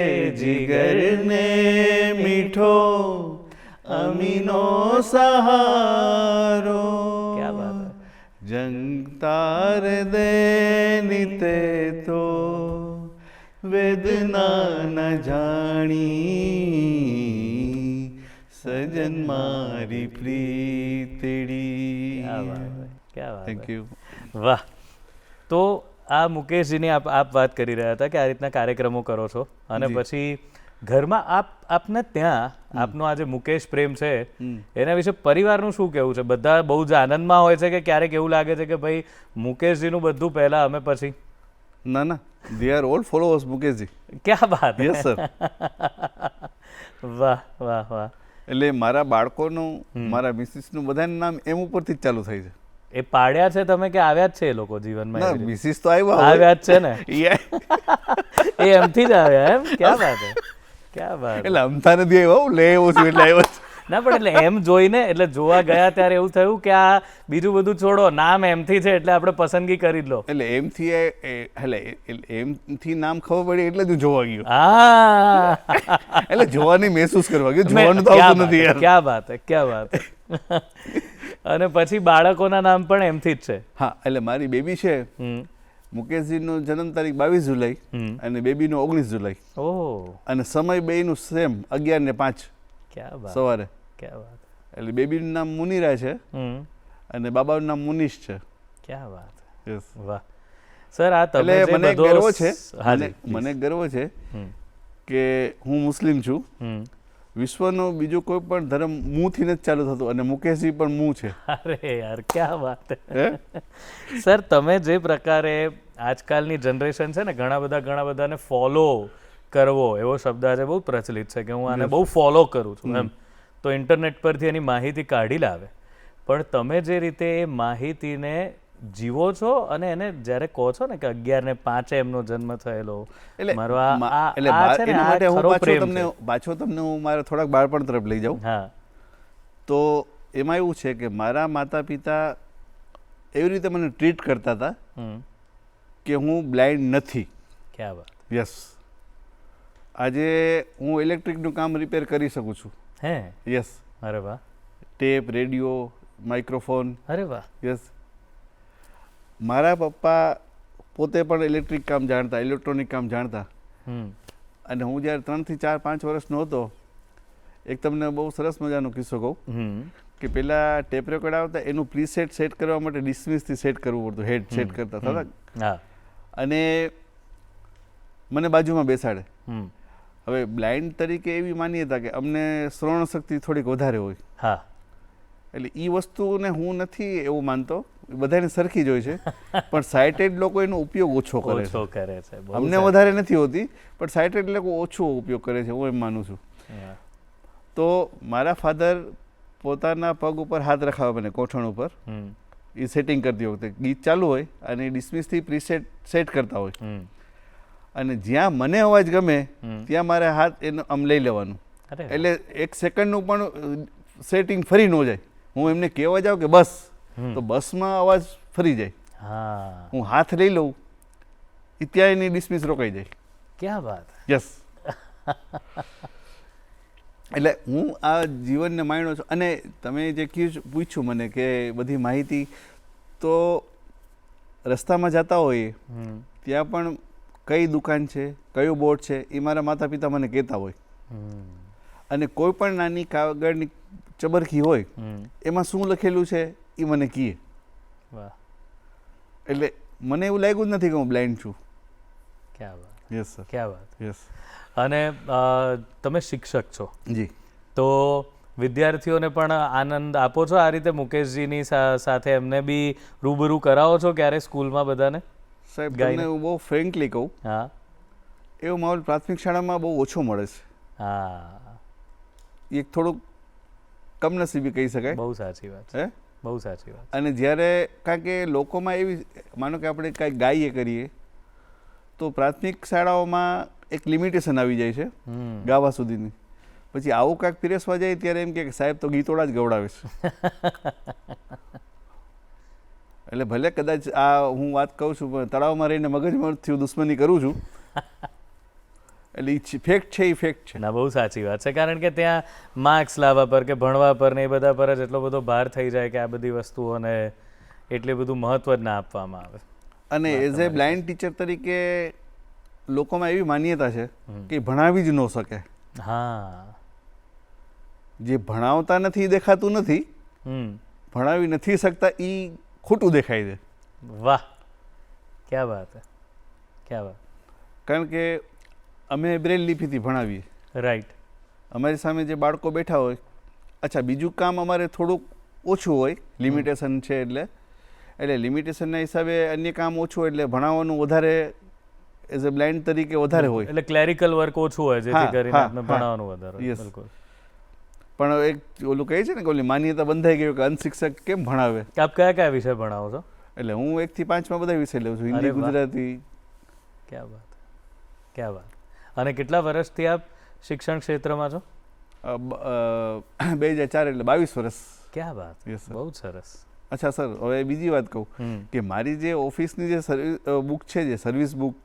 જીગરને મીઠો અમીનો સહારો, ક્યાં વાત હે. જંગ તાર દેની તે તો વેદના ન જાણી, સજન મારી પ્રીતડી. ક્યાં વાત હે. ક્યાં વાત હે. Thank you. વાહ. તો આ મુકેશજીની આપ વાત કરી રહ્યા હતા કે આ રીતના કાર્યક્રમો કરો છો અને જી. પછી ઘરમાં આપને ત્યાં આપનો આ જે મુકેશ પ્રેમ છે એના વિશે પરિવારનું શું કહેવું છે? બધા બહુ જ આનંદમાં હોય છે કે ક્યારેક એવું લાગે છે કે ભાઈ મુકેશજીનું બધું પહેલા અમે પછી? ના ના, they are all followers Mukeshji. ક્યાં વાત. Yes sir. વાહ વાહ વાહ. એટલે મારા બાળકોનું, મારા મિસિસનું બધાનું નામ એમ ઉપરથી જ ચાલુ થાય છે. એ પાડ્યા છે તમે કે આવ્યા જ છે એ લોકો જીવનમાં? ના, એવી રીતે? મિસિસ તો આવ્યા આવ્યા જ છે ને. Yeah. એ એમથી જ આવ્યા એમ? ક્યાં વાત હે. ક્યાં વાત. એટલે અમથા નથી આવ્યો, હું લઈ આવ્યો છું એટલે આવ્યો છું. ના પણ એટલે એમ જોઈને એટલે જોવા ગયા ત્યારે એવું થયું કે આ બીજું બધું છોડો, નામ એમથી છે એટલે આપણે પસંદગી કરી જ લો. એટલે એમથી એમથી નામ ખબર પડી એટલે જ હું જોવા ગયો. હા એટલે જોવાની મહેસૂસ કરવા ગયો, જોવાનું તો આવતું નથી યાર. ક્યાં વાત હે, ક્યાં વાત હે. અને પછી બાળકોના નામ પણ એમથી જ છે. હા, એટલે મારી બેબી છે, હમ. મુકેશજીનો જન્મ તારીખ 22 જુલાઈ અને બેબીનો 19 જુલાઈ ઓહ, અને સમય બેયનું સેમ 11 ને 5 ક્યાં વાત, સવારે. ક્યાં વાત. એટલે બેબીનું નામ મુનિરા છે હમ, અને બાબાનું નામ મુનિશ છે. ક્યાં વાત. યસ. વાહ સર, આ તમે એટલે જે મને બધો ગર્વ છે, હાજી, મને ગર્વ છે હમ, કે હું મુસ્લિમ છું. હમ. વિશ્વનો બીજો કોઈ પણ ધર્મ મુંથી નથી ચાલુ થતું અને મુકેશજી પણ મું છે. અરે યાર ક્યાં વાત હે? સર, તમે જે પ્રકારે આજકાલની જનરેશન છે ને, ઘણા બધાને ફોલો કરવો એવો શબ્દ આજે બહુ પ્રચલિત છે કે હું આને બહુ ફોલો કરું છું એમ, તો ઇન્ટરનેટ પરથી એની માહિતી કાઢી લાવે. પણ તમે જે રીતે એ માહિતીને જીવો છો અને એને જ્યારે કહો છો ને કે 11 ને 5 એમનો જન્મ થયેલો, મારો એટલે એના માટે હું પાછો તમને હું મારા થોડાક બાળપણ તરફ લઈ જાઉં. હા, તો એમાં એવું છે કે મારા માતા પિતા એવી રીતે મને ટ્રીટ કરતા હતા હમ, કે હું બ્લાઇન્ડ નથી. ક્યાં વાત. યસ. આજે હું ઇલેક્ટ્રિકનું કામ રિપેર કરી શકું છું. હે, યસ. અરે વાહ, ટેપ, રેડિયો, માઇક્રોફોન. અરે વાહ. યસ. મારા પપ્પા પોતે પણ ઇલેક્ટ્રિક કામ જાણતા, ઇલેક્ટ્રોનિક કામ જાણતા. હમ, અને હું જ્યારે 3 થી 4, 5 વર્ષનો હતો, એક તમને બહુ સરસ મજાનો કિસ્સો કહું હમ, કે પેલા ટેપ રેકોર્ડ આવતા એનું પ્રીસેટ સેટ કરવા માટે ડિસમિસથી સેટ કરવું પડતું, હેડ સેટ કરતા હતા. હા, અને મને બાજુમાં બેસાડે. હમ, હવે બ્લાઇન્ડ તરીકે એવી માન્યતા કે અમને શ્રવણ શક્તિ થોડીક વધારે હોય, હા, એટલે એ વસ્તુને હું નથી એવું માનતો, બધાને સરખી જ હોય છે, પણ સાઇટેડ લોકો એનો ઉપયોગ ઓછો કરે છે. ઓછો કરે છે. બહુ અમને સારું. વધારે નથી હોતી, પણ સાઇટેડ લોકો ઓછો ઉપયોગ કરે છે, હું એમ માનું છું. હા, તો મારા ફાધર પોતાના પગ ઉપર હાથ રખાવે મને કોઠણ ઉપર, હમ, એ સેટિંગ કરતી વખતે ગીત ચાલુ હોય અને ડિસમિસથી પ્રીસેટ સેટ કરતા હોય, હમ, અને જ્યાં મને અવાજ ગમે હમ. ત્યાં મારે હાથ એનો આમ લઈ લેવાનું. અરે વાહ. એટલે 1 સેકન્ડનું પણ સેટિંગ ફરી ન જાય. હું એમને કહેવા જાઉં કે બસ, તો બસમાં અવાજ ફરી જાય. હા, હું હાથ લઈ લઉં એ ત્યાં એની ડિસમિસ રોકાઈ જાય. ક્યાં વાત. યસ. એટલે હું આ જીવનને માણ્યો છું. અને તમે જે પૂછ્યું મને કે બધી માહિતી, તો રસ્તામાં જતા હોઈએ હમ, ત્યાં પણ કઈ દુકાન છે, કયું બોર્ડ છે, એ મારા માતા પિતા મને કહેતા હોય. હમ, અને કોઈ પણ નાની કાગળની ચબરખી હોય હમ, એમાં શું લખેલું છે એ મને કહે. વાહ, એટલે મને એવું લાગ્યું જ નથી કે હું બ્લાઇન્ડ છું. ક્યાં વાત. Yes sir. ક્યાં વાત. યસ. અને તમે શિક્ષક છો, જી. તો વિદ્યાર્થીઓને પણ આનંદ આપો છો આ રીતે, મુકેશજીની સાથે એમને બી રૂબરૂ કરાવો છો ક્યારે સ્કૂલમાં બધાને? સાહેબ ગાઈને. તમને હું બહુ ફ્રેન્કલી કહું, હા, એવો માહોલ પ્રાથમિક શાળામાં બહુ ઓછો મળે છે. હા, એ એક થોડુંક કમનસીબી કહી શકાય. બહુ સાચી વાત છે. હે? બહુ સાચી વાત. અને જ્યારે કારણ કે લોકોમાં એવી, માનો કે આપણે કાંઈક ગાઈએ કરીએ તો પ્રાથમિક શાળાઓમાં એક લિમિટેશન આવી જાય છે હમ, ગાવા સુધીની. પછી આવું કાંઈક પીરસવા જાય ત્યારે એમ કે સાહેબ તો ગીતોડા જ ગવડાવે છે. એટલે ભલે કદાચ આ હું વાત કહું છું પણ તળાવમાં રહીને મગજમાંથી દુશ્મની કરું છું, એટલે એ ફેક્ટ છે, એ ફેક્ટ છે. ના, બહુ સાચી વાત છે. કારણ કે ત્યાં માર્ક્સ લાવવા પર કે ભણવા પર ને એ બધા પર જ એટલો બધો ભાર થઈ જાય કે આ બધી વસ્તુઓને એટલું બધું મહત્વ જ ના આપવામાં આવે. અને એઝ એ બ્લાઇન્ડ ટીચર તરીકે લોકોમાં એવી માન્યતા છે કે ભણાવી જ ન શકે. હા, જે ભણાવતા નથી એ દેખાતું નથી, હમ, ભણાવી નથી શકતા એ ખોટું દેખાય છે. વાહ, ક્યાં વાત હે, ક્યાં વાત. કારણ કે અમે બ્રેલ લિપિથી ભણાવીએ, રાઈટ. અમારી સામે જે બાળકો બેઠા હોય, અચ્છા બીજું કામ અમારે થોડુંક ઓછું હોય, લિમિટેશન છે, એટલે લિમિટેશનના હિસાબે અન્ય કામ ઓછું હોય એટલે ભણાવવાનું વધારે એઝ અ બ્લાઇન્ડ તરીકે વધારે હોય. એટલે ક્લેરિકલ વર્ક ઓછું હોય જેથી કરીને આપણે ભણાવવાનું વધારે હોય. Yes. બિલકુલ. પણ એક ઓલું કહે છે ને કે ઓલી માન્યતા બંધાઈ ગયું કે અનશિક્ષક કેમ ભણાવે. આપ કયા કયા વિષય ભણાવો છો? એટલે હું 1 થી 5માં બધા વિષય લઉં છું, હિન્દી, અરે વાહ. ગુજરાતી. ક્યાં વાત, ક્યાં વાત. અને કેટલા વર્ષથી આપ શિક્ષણ ક્ષેત્રમાં છો? 2004 એટલે 22 વર્ષ. ક્યાં વાત, Yes, sir. બહુ જ સરસ. અચ્છા સર, હવે બીજી વાત કહું કે મારી જે ઓફિસની જે બુક છે, જે સર્વિસ બુક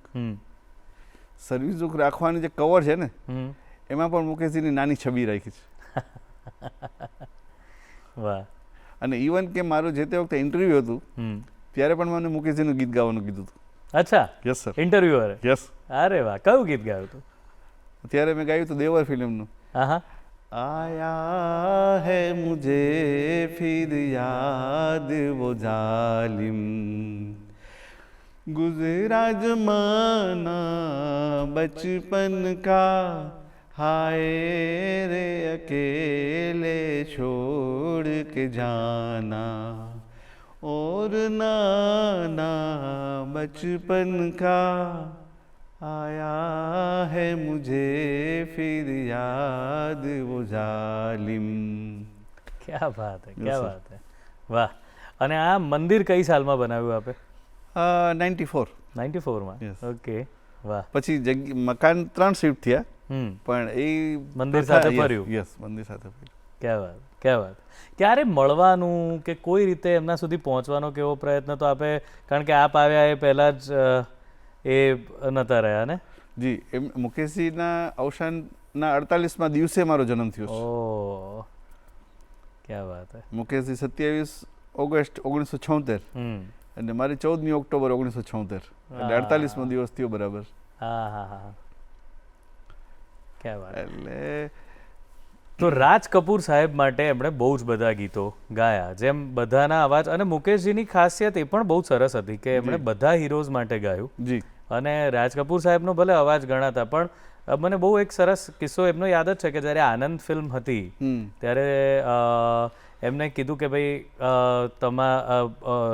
રાખવાની જે કવર છે ને, એમાં પણ મુકેશજીની નાની છબી રાખી છે. વાહ. અને ઇવન કે મારું જે તે વખતે ઇન્ટરવ્યુ હતું ત્યારે પણ મને મુકેશજીનું ગીત ગાવાનું કીધું હતું. અચ્છા, યસ સર. ઇન્ટરવ્યુઅરે? યસ. અરે વાહ, કયું ગીત ગાયું હતું? ત્યારે મેં ગાયું હતું દેવર ફિલ્મનું. હા. आया है मुझे फिर याद वो जालिम गुजरा जमाना बचपन का हाय रे अकेले छोड़ के जाना और नाना बचपन का आया है मुझे फिर याद वो जालिम. ક્યાં વાત હે, Yes, ક્યાં sir. વાત હે. વાહ. અને આ મંદિર કઈ સાલમાં બનાવ્યું આપે? 94. 94 માં? Yes. ઓકે. વાહ. પછી મકાન 3 શિફ્ટ થયા, પણ એ મંદિર સાથે ફર્યું? યસ, મંદિર સાથે ફર્યું. ક્યાં વાત, ક્યાં વાત. ક્યારે મળવાનું કે કોઈ રીતે એમના સુધી પહોંચવાનો કેવો પ્રયત્ન તો આપે, કારણ કે આપ આવ્યા એ પહેલાં જ એ નહોતા રહ્યા ને? જી, એમ મુકેશજીના અવસાનના 48મા દિવસે મારો જન્મ થયો છે. ઓ, ક્યાં વાત હે. મુકેશજી 27 ઓગસ્ટ 1976 અને મારી 14મી ઓક્ટોબર 1976, એટલે 48મો દિવસ થયો બરાબર. હા હા હા, ક્યાં વાત. એટલે તો રાજ કપૂર સાહેબ માટે એમણે બહુ જ બધા ગીતો ગાયા, જેમ બધાના અવાજ. અને મુકેશજીની ખાસિયત એ પણ બહુ સરસ હતી કે એમણે બધા હીરોઝ માટે ગાયું. જી. અને રાજ કપૂર સાહેબનો ભલે અવાજ ગણાતા, પણ મને બહુ એક સરસ કિસ્સો એમનો યાદ જ છે કે જ્યારે આનંદ ફિલ્મ હતી ત્યારે એમને કીધું કે ભાઈ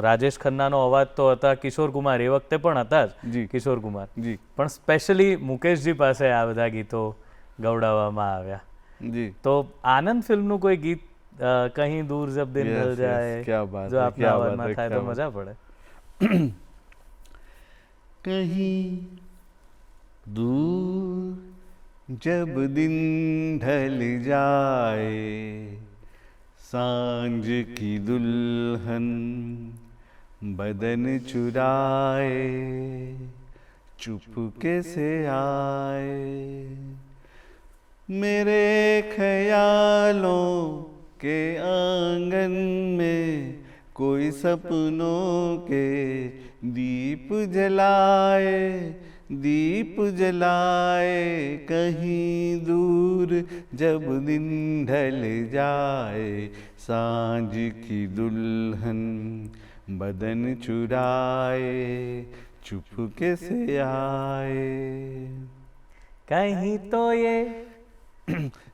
રાજેશ ખન્નાનો અવાજ તો હતા કિશોર કુમાર, એ વખતે પણ હતા જ કિશોર કુમાર, પણ સ્પેશિયલી મુકેશજી પાસે આ બધા ગીતો ગવડાવવામાં આવ્યા. જી. તો આનંદ ફિલ્મનું કોઈ ગીત કहीं दूर जब दिन ढल जाए, જો આપના અવાજમાં થાય તો મજા પડે. कहीं दूर जब दिन ढल जाए सांझ की दुल्हन बदन चुराए चुपके से आए मेरे ख्यालों के आंगन में कोई सपनों के दीप जलाए कहीं दूर जब दिन ढल जाए सांझ की दुल्हन बदन चुराए चुपके से आए कहीं तो ये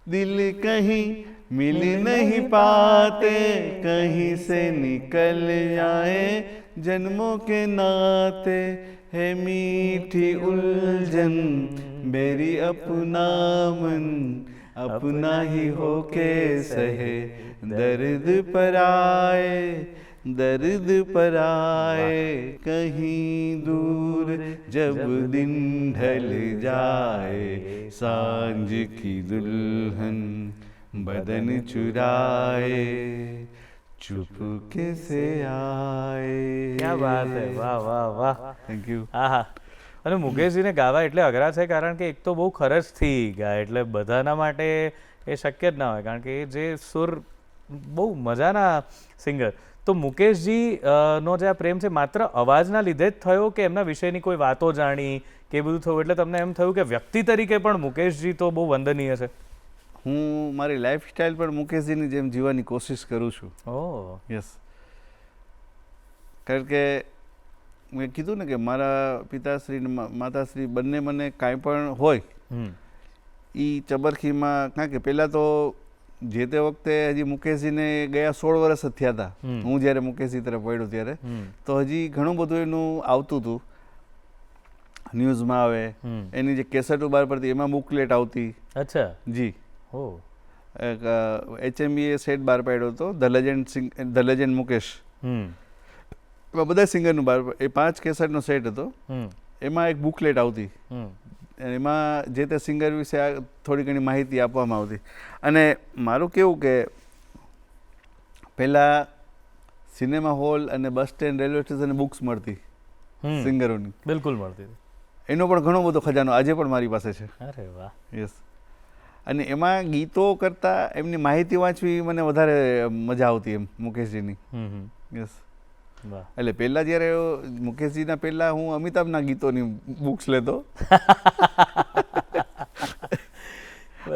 दिल कहीं मिल नहीं पाते कहीं से निकल जाए जन्मों के नाते है मीठी उलझन मेरी अपना मन अपना ही होके सहे दर्द पर आए कहीं दूर जब दिन ढल जाए सांझ की दुल्हन बदन चुराए चुपके से आए. क्या बात है, વાહ વાહ વાહ. Thank you. હા. અને મુકેશજીને ગાવા એટલે અઘરા છે કારણ કે એક તો બહુ ખરજથી ગાય, એટલે બધાના માટે એ શક્ય જ ના હોય, કારણ કે એ જે સુર બહુ મજાના સિંગર. તો મુકેશજી નો જે આ પ્રેમ છે માત્ર અવાજના લીધે જ થયો કે એમના વિષયની કોઈ વાતો જાણી કે એ બધું થયું એટલે તમને એમ થયું કે વ્યક્તિ તરીકે પણ મુકેશજી તો બહુ વંદનીય છે? હું મારી લાઈફસ્ટાઈલ પણ મુકેશજીની જેમ જીવવાની કોશિશ કરું છું. ઓહ. યસ. કારણ કે મેં કીધું ને કે મારા પિતાશ્રી ને માતાશ્રી બંને મને કાંઈ પણ હોય એ ચબરખીમાં, કારણ કે પહેલાં તો જે તે વખતે હજી મુકેશજીને ગયા 16 વર્ષ જ થયા હતા હું જ્યારે મુકેશજી તરફ વળ્યો ત્યારે, તો હજી ઘણું બધું એનું આવતું હતું, ન્યૂઝમાં આવે, એની જે કેસેટો બહાર પડતી એમાં બુકલેટ આવતી. અચ્છા. જી. હો. HMBએ સેટ બહાર પાડ્યો હતો, ધ લેજેન્ડ મુકેશ. એમાં બધા સિંગરનું બહાર, એ 5 કેસેટનો સેટ હતો, એમાં એક બુકલેટ આવતી એમાં જે તે સિંગર વિશે થોડી ઘણી માહિતી આપવામાં આવતી. અને મારું કેવું કે પહેલાં સિનેમા હોલ અને બસ સ્ટેન્ડ રેલવે સ્ટેશને બુક્સ મળતી સિંગરોની, બિલકુલ મળતી હતી. એનો પણ ઘણો બધો ખજાનો આજે પણ મારી પાસે છે. અરે વાહ. યસ. અને એમાં ગીતો કરતાં એમની માહિતી વાંચવી મને વધારે મજા આવતી એમ મુકેશજીની. યસ. વાહ. એટલે પહેલાં જ્યારે મુકેશજીના પહેલાં હું અમિતાભના ગીતોની બુક્સ લેતો.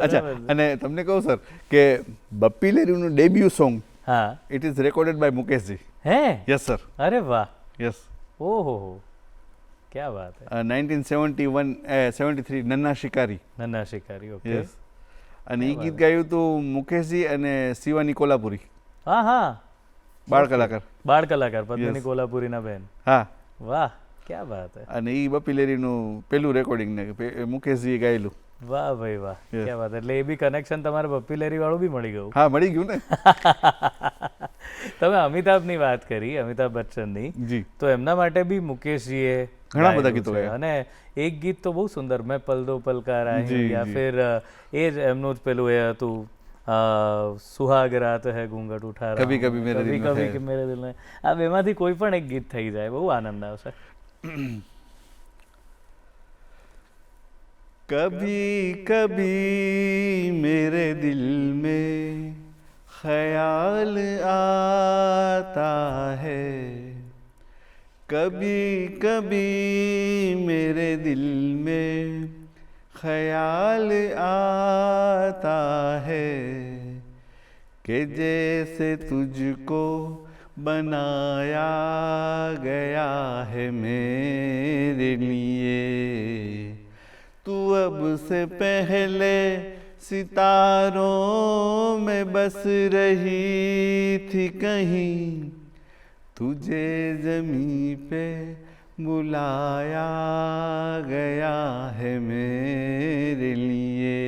અચ્છા, અને તમને કહું સર કે બપ્પી લેરીનું ડેબ્યુ સોંગ હા, it is recorded by Mukeshji. હે? Yes sir. અરે વાહ. યસ. ઓહો, ક્યા વાત હે. 1973 નન્ના શિકારી. નન્ના શિકારી. ઓકે. યસ. અને એ ગીત ગાયું હતું મુકેશજી અને શિવાની કોલ્હાપુરી, હા હા, બાળ કલાકાર. બાળ કલાકાર પદ્મિની Yes. કોલ્હાપુરીના બેન. હા. વાહ, ક્યા વાત હે. અને એ બપ્પી લેરીનું પેલું રેકોર્ડિંગ ને મુકેશજીએ ગાયેલું. વાહ ભાઈ વાહ, Yes. ક્યા વાત. એટલે એ બી કનેક્શન તમારે બપ્પી લેરી વાળું બી મળી ગયું. હા, મળી ગયું ને. તમે અમિતાભની વાત કરી, અમિતાભ બચ્ચનની, જી. તો એમના માટે બી મુકેશજીએ ઘણા બધા ગાયેલું ગીતો છે. ગાયા. અને એક ગીત તો બહુ સુંદર, મેં પલ દો પલ કા રાહી, જી, યા જી. ફિર એ જ એમનું જ પેલું એ હતું સુહાગ રાત હૈ ઘૂંઘટ ઉઠા રહા કભી કભી મેરે દિલ મેં કભી હૈ. મેરે દિલ મેં. આ બેમાંથી કોઈ પણ એક ગીત થઈ જાય, બહુ આનંદ આવશે. कभी कभी मेरे दिल में ख्याल आता है, कभी कभी मेरे दिल में ख्याल आता है कि जैसे तुझको बनाया गया है मेरे लिए, तू अब से पहले सितारों में बस रही थी कहीं, तुझे जमीन पे बुलाया गया है मेरे लिए.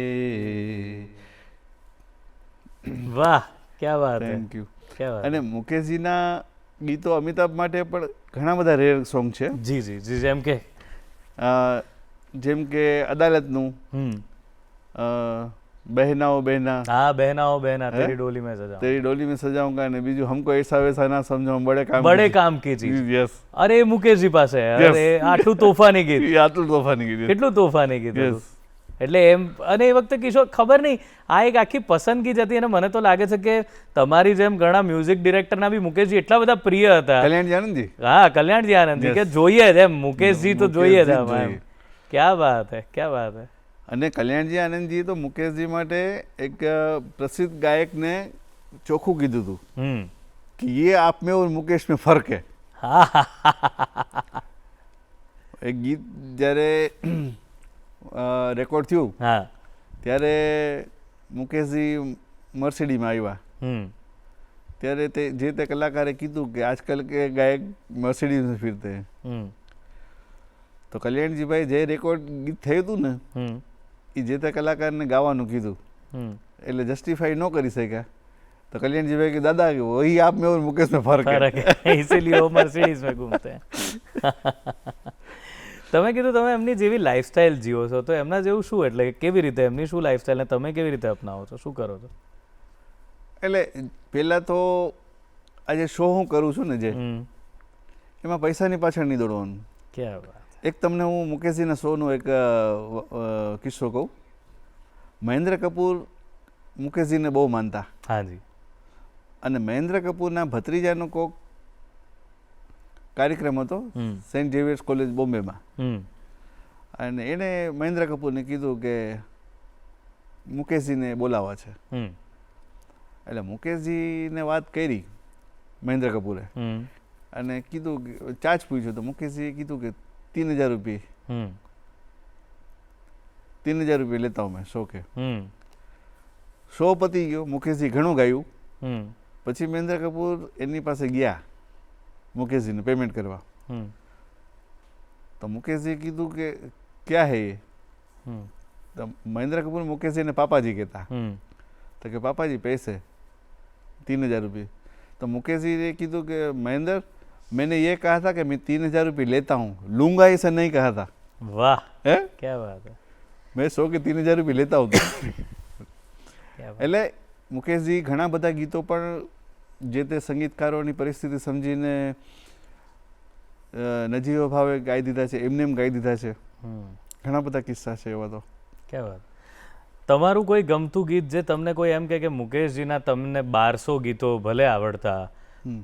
વાહ, ક્યા વાત હે. Thank you. ક્યા વાત. અને મુકેશજીના ગીતો અમિતાભ માટે પણ ઘણા બધા રેર સોંગ છે. જી જી જી, જેમ કે જેમ કે અદાલતનું, બહેનાઓ બહેના, હા બહેનાઓ બહેના, હે? તેરી ડોલી મેં સજા, તેરી ડોલી મેં સજાઉંગા, અને બીજું હમકો એસા વૈસા ના સમજો હમ બડે કામ બડે કામ કી ચીજ. યસ. અરે એ મુકેશજી પાસે, Yes. અરે આટલું તોફાની ગીત, એ આટલું તોફાની ગીત. કેટલું તોફાની ગીત હતું. યસ. એટલે એમ, અને એ વખતે કિશોર ખબર નહીં, આ એક આખી પસંદગી જ હતી. અને મને તો લાગે છે કે તમારી જેમ ઘણા મ્યુઝિક ડિરેક્ટરના બી મુકેશજી એટલા બધા પ્રિય હતા. કલ્યાણજી આનંદજી. હા, કલ્યાણજી આનંદજી, કે Yes. જોઈએ જ એમ, મુકેશજી તો જોઈએ જ મુકેશજી આમ એમ. જોઈએ. ક્યા વાત હે, ક્યા વાત હે. અને કલ્યાણજી આનંદજી તો મુકેશજી માટે એક પ્રસિદ્ધ ગાયકને ચોખ્ખું કીધું હતું કે ये आप में और मुकेश में फर्क है. એક ગીત જ્યારે રેકોર્ડ થયું હા. ત્યારે મુકેશજી મર્સિડીમાં આવ્યા. ત્યારે તે જે તે કલાકારે કીધું કે આજકાલ કે ગાયક મર્સિડીઝ में फिरते हैं. તો કલ્યાણજીભાઈ જે રેકોર્ડ ગીત થયું હતું ને એ જે તે કલાકારને ગાવાનું કીધું, એટલે જસ્ટિફાઈ ન કરી શક્યા. તો કલ્યાણજીભાઈ કે દાદા વહી આપ में और मुकेश में फर्क फर्क है. है, इसीलिए वो मर्सिडीज में घूमते हैं. તમે કીધું તમે એમની જેવી લાઈફસ્ટાઈલ જીવો છો, તો એમના જેવું શું, એટલે કેવી રીતે એમની શું લાઈફસ્ટાઈલ ને તમે કેવી રીતે અપનાવો છો, શું કરો છો? એટલે પહેલાં તો આજે શો હું કરું છું ને જે, એમાં પૈસાની પાછળ નહીં દોડવાનું. ક્યાં વાત. એક તમને હું મુકેશજીના શોનો એક કિસ્સો કહું. મહેન્દ્ર કપૂર મુકેશજીને બહુ માનતા, હાજી. અને મહેન્દ્ર કપૂરના ભત્રીજાનો કોક કાર્યક્રમ હતો સેન્ટ ઝેવિયર્સ કોલેજ બોમ્બેમાં, અને એણે મહેન્દ્ર કપૂરને કીધું કે મુકેશજીને બોલાવવા છે. એટલે મુકેશજીને વાત કરી મહેન્દ્ર કપૂરે, અને કીધું કે ચાર્જ પૂછ્યો તો મુકેશજીએ કીધું કે 3000 रुपये 3000 रुपये लेता हूँ मैं शो के. શો પતી ગયો, મુકેશજી ઘણું ગાયું. પછી મહેન્દ્ર કપૂર એની પાસે ગયા મુકેશજીને પેમેન્ટ કરવા. તો મુકેશજીએ કીધું કે ક્યાં હે એ? તો મહેન્દ્ર કપૂર મુકેશજીને પાપાજી કહેતા. તો કે પાપાજી पैसे 3000 रुपये. तो मुकेश जी ने कीधु कि महेंद्र मैंने ये कहा था कि मैं 3000 रुपये लेता हूँ, लूंगा इसे नहीं कहा था. वाह, है क्या बात है. मैं 100 કે 3000 રૂપિયા લેતા હોતો. क्या बात. એટલે મુકેશજી ઘણા બધા ગીતો પણ જે તે સંગીતકારોની પરિસ્થિતિ સમજીને નજીવા ભાવે ગાઈ દીધા છે, એમને એમ ગાઈ દીધા છે. ઘણા બધા કિસ્સા છે એવા તો. क्या बात. તમારું કોઈ ગમતું ગીત જે તમને કોઈ એમ કે મુકેશજીના તમને 1200 ગીતો ભલે આવડતા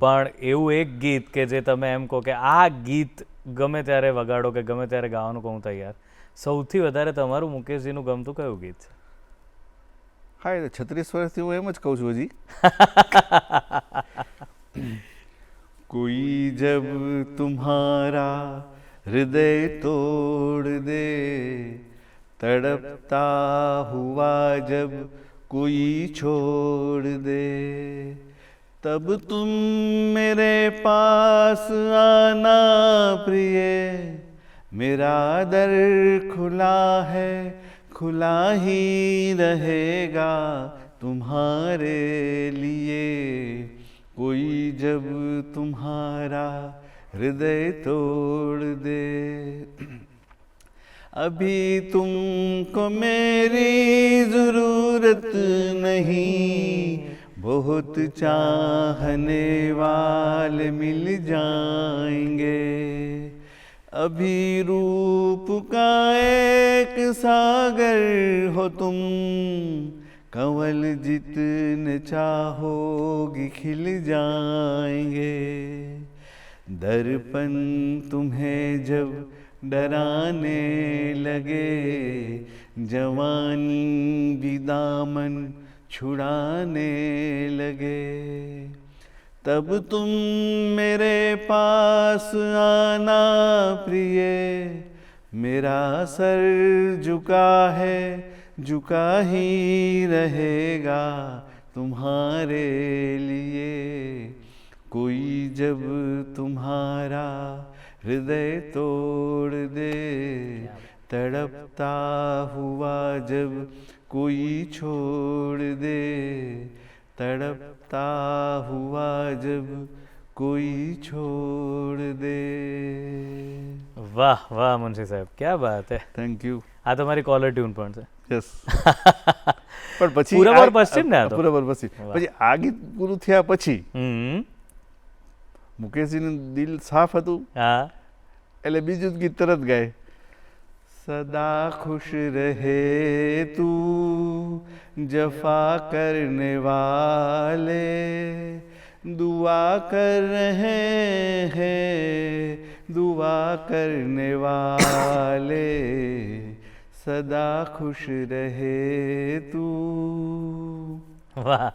પણ એવું એક ગીત કે જે તમે એમ કહો કે આ ગીત ગમે ત્યારે વગાડો કે ગમે ત્યારે ગાવાનું કહું તૈયાર, સૌથી વધારે તમારું મુકેશજીનું ગમતું કયું ગીત છે? હા, એ 36 વર્ષથી હું એમ જ કહું છું હજી. કોઈ જબ તુમ્હારા હૃદય તોડ દે, તડપતા હુઆ જબ કોઈ છોડ દે, तब तुम मेरे पास आना प्रिय, मेरा दर खुला है खुला ही रहेगा तुम्हारे लिए, कोई जब तुम्हारा हृदय तोड़ दे. अभी तुमको मेरी जरूरत नहीं, बहुत चाहने वाले मिल जाएंगे, अभी रूप का एक सागर हो तुम, कंवल जितने चाहोगी खिल जाएंगे, दर्पण तुम्हें जब डराने लगे, जवानी भी दामन छुड़ाने लगे, तब तुम मेरे पास आना प्रिय, मेरा सर झुका है झुका ही रहेगा तुम्हारे लिए, कोई जब तुम्हारा हृदय तोड़ दे, तड़पता हुआ जब कोई छोड़ दे, तड़पता हुआ जब कोई છોડ દે. વાહ વાહ મુનશી સાહેબ, ક્યા બાત હે. Thank you. આ તમારી કોલર ટ્યુન પણ છે. યસ. પણ પછી પૂરબ પશ્ચિમ ને આ તો. પૂરબ પશ્ચિમ. પછી આ ગીત પૂરું થયા પછી હમ. મુકેશજીનું દિલ સાફ હતું હા. એટલે બીજું જ ગીત તરત ગાય. सदा खुश रहे तू जफा करने वाले, दुआ कर रहे हैं दुआ करने वाले, सदा खुश રહે તું. વાહ.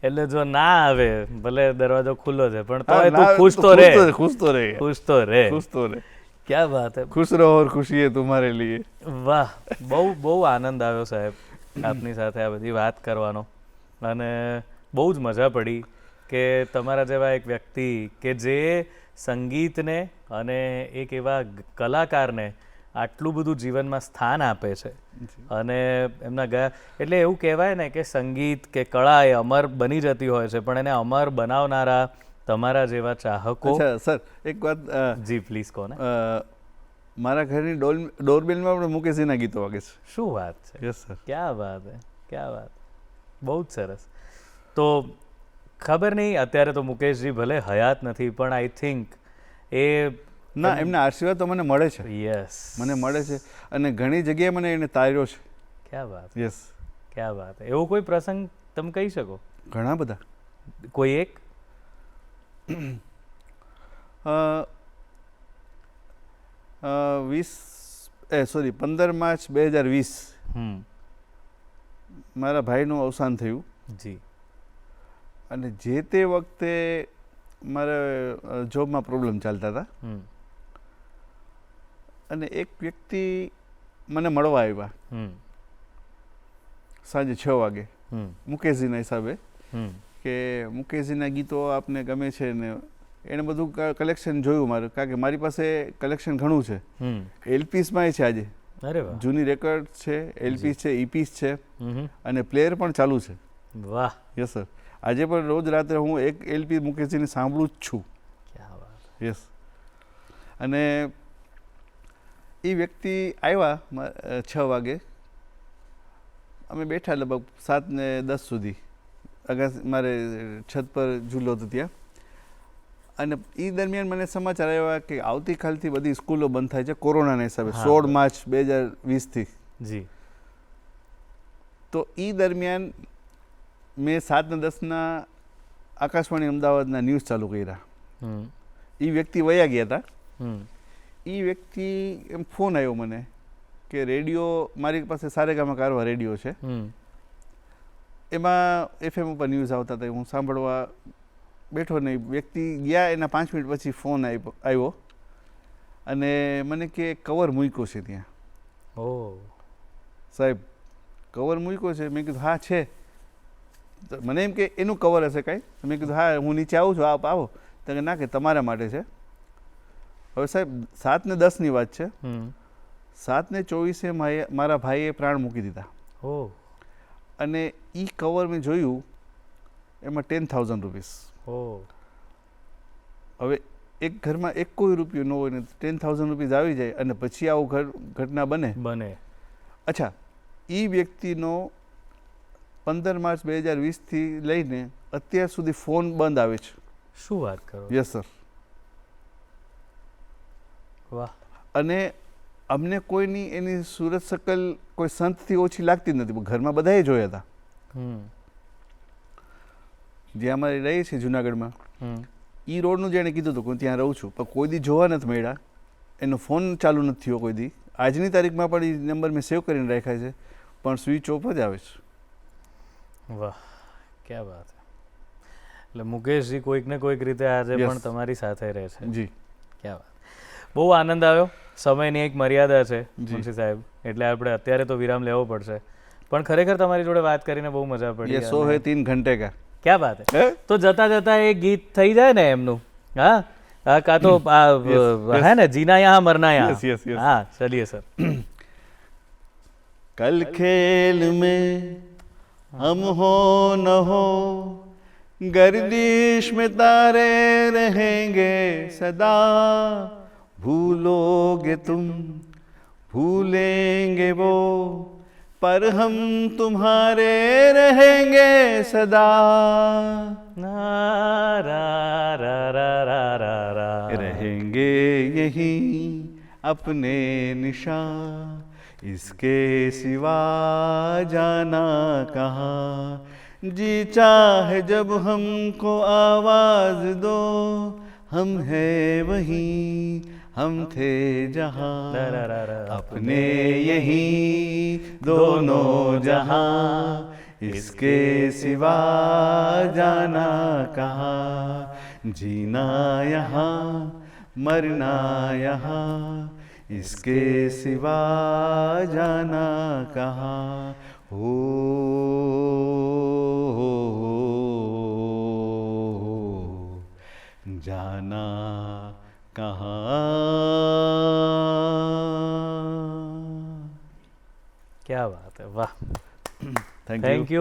એટલે જો ના આવે ભલે દરવાજો ખુલ્લો છે પણ તોય તું ખુશ તો રહે. ખુશ તો રહે. ખુશ તો રહે. ખુશ તો રહે. ક્યા બાત હે. ખુશ રહો ઓર ખુશી હે તુમ્હારે લીએ. વાહ, બહુ બહુ આનંદ આવ્યો સાહેબ આપની સાથે આ બધી વાત કરવાનો, અને બહુ જ મજા પડી કે તમારા જેવા એક વ્યક્તિ કે જે સંગીતને અને એક એવા કલાકારને આટલું બધું જીવનમાં સ્થાન આપે છે, અને એમના ગયા એટલે એવું કહેવાય ને કે સંગીત કે કળા એ અમર બની જતી હોય છે, પણ એને અમર બનાવનારા તમારા જેવા ચાહકો. અચ્છા સર, એક વાત. જી પ્લીઝ કોને. મારા ઘરની ડોરબેલમાં પણ મુકેશજીના ગીતો વાગે છે. શું વાત છે. Yes sir. ક્યાં વાત હે, ક્યાં વાત. બહુ જ સરસ. તો ખબર નહીં અત્યારે તો મુકેશજી ભલે હયાત નથી પણ આઈ થિંક એ ના, એમના આશીર્વાદ તો મને મળે છે. યસ, મને મળે છે અને ઘણી જગ્યાએ મને એને તાર્યો છે. ક્યાં વાત. યસ. ક્યાં વાત. એવો કોઈ પ્રસંગ તમે કહી શકો? ઘણા બધા. કોઈ એક? 15 માર્ચ 2020 મારા ભાઈનું અવસાન થયું. જી. અને જે તે વખતે મારે જોબમાં પ્રોબ્લેમ ચાલતા હતા, અને એક વ્યક્તિ મને મળવા આવ્યા સાંજે 6 વાગે મુકેશજીના હિસાબે, કે મુકેશજીના ગીતો આપને ગમે છે ને એને બધું કલેક્શન જોયું મારું, કારણ કે મારી પાસે કલેક્શન ઘણું છે. એલપીસમાં છે આજે. અરે વાહ. જૂની રેકોર્ડ છે, એલપીસ છે, ઈપીસ છે, અને પ્લેયર પણ ચાલુ છે. વાહ. Yes sir. આજે પણ રોજ રાત્રે હું એક એલપી મુકેશજીની સાંભળું જ છું. ક્યાં વાત. યસ. અને એ વ્યક્તિ આવ્યા 6 વાગે, અમે બેઠા લગભગ 7:10 સુધી. મારે છત પર ઝૂલો હતો ત્યાં, અને એ દરમિયાન મને સમાચાર આવ્યા કે આવતીકાલથી બધી સ્કૂલો બંધ થાય છે કોરોનાના હિસાબે, 16 માર્ચ 2020થી. જી. તો એ દરમિયાન મેં 7:10 આકાશવાણી અમદાવાદના ન્યૂઝ ચાલુ કર્યા. એ વ્યક્તિ વયા ગયા હતા. એ વ્યક્તિ એમ ફોન આવ્યો મને કે રેડિયો, મારી પાસે સારેગામા કારવા રેડિયો છે, એમાં FM ઉપર ન્યૂઝ આવતા હતા, હું સાંભળવા બેઠો નહીં. વ્યક્તિ ગયા, એના 5 મિનિટ પછી ફોન આવ્યો અને મને કે કવર મૂક્યો છે ત્યાં. સાહેબ કવર મૂક્યો છે? મેં કીધું હા છે. મને એમ કે એનું કવર હશે કાંઈ. મેં કીધું હા હું નીચે આવું છું, આપ આવો. તો ના કે તમારા માટે છે. હવે સાહેબ 7:10ની વાત છે. 7:24 મારા ભાઈએ પ્રાણ મૂકી દીધા. અને એ કવર મેં જોયું, એમાં 10,000 રૂપીસ. હવે એક ઘરમાં એક કોઈ રૂપિયો ન હોય ને 10,000 રૂપીસ આવી જાય અને પછી આવું ઘટના બને. અચ્છા, એ વ્યક્તિનો 15 માર્ચ 2020થી લઈને અત્યાર સુધી ફોન બંધ આવે છે. શું વાત કરો? Yes sir. વાહ. અને અમને કોઈની એની સુરત શકલ કોઈ સંતથી ઓછી લાગતી જ નથી. ઘરમાં બધાએ જોયા હતા. જ્યાં અમારે રહીએ છીએ જુનાગઢમાં, એ રોડનું જેણે કીધું હતું કે હું ત્યાં રહું છું, પણ કોઈ દી જોવા નથી મળ્યા. એનો ફોન ચાલુ નથી થયો કોઈ દી. આજની તારીખમાં પણ એ નંબર મેં સેવ કરીને રાખ્યા છે, પણ સ્વિચ ઓફ જ આવે છે. વાહ, ક્યાં વાત છે. એટલે મુકેશજી કોઈક ને કોઈક રીતે આજે પણ તમારી સાથે રહે છે. જી, ક્યાં વાત. બહુ આનંદ આવ્યો. સમયની એક મર્યાદા છે મુનશી સાહેબ, એટલે આપણે અત્યારે તો વિરામ લેવો પડશે, પણ ખરેખર તમારી જોડે વાત કરીને બહુ મજા પડી. 100 है 3 घंटे का. ક્યાં વાત હે. તો જતા જતા એક ગીત થઈ જાય ને એમનું, હા કા તો હે ને, જીના યહાં મરના યહાં. હા ચલિए સર. कल खेल में हम हो न हो, गर्दिश में तारे रहेंगे सदा, भूलोगे तुम भूलेंगे वो, पर हम तुम्हारे रहेंगे सदा. रहेंगे यहीं अपने निशान, इसके सिवा जाना कहाँ. जी चाहे जब हमको आवाज दो, हम है वहीं हम थे जहाँ, अपने यहीं दोनों जहाँ, इसके सिवा जाना कहाँ. जीना यहाँ मरना यहाँ, इसके सिवा जाना कहाँ. हो जाना कहाँ. ક્યાં વાત હે. વાહ, થેન્ક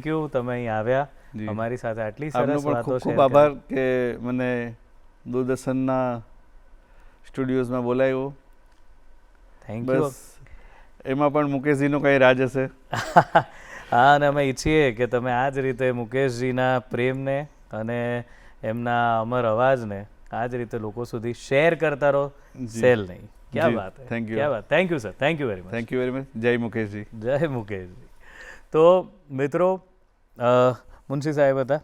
યુ. તમે અહીં આવ્યા, અમારી સાથે આટલી સરસ વાતો છે. ખૂબ આભાર કે મને દૂરદર્શનના સ્ટુડિયોઝમાં બોલાવ્યો. Thank you. બસ એમાં પણ મુકેશજીનો કંઈ રાજ હશે. હા, અને અમે ઈચ્છીએ કે તમે આ જ રીતે મુકેશજીના પ્રેમને અને એમના અમર અવાજને આ જ રીતે લોકો સુધી શેર કરતા રહો. સેલ નહીં. ક્યાં વાત હે. Thank you. ક્યાં વાત. Thank you sir. Thank you very much. Thank you very much. જય મુકેશજી. જય મુકેશજી. તો મિત્રો, મુનશી સાહેબ હતા,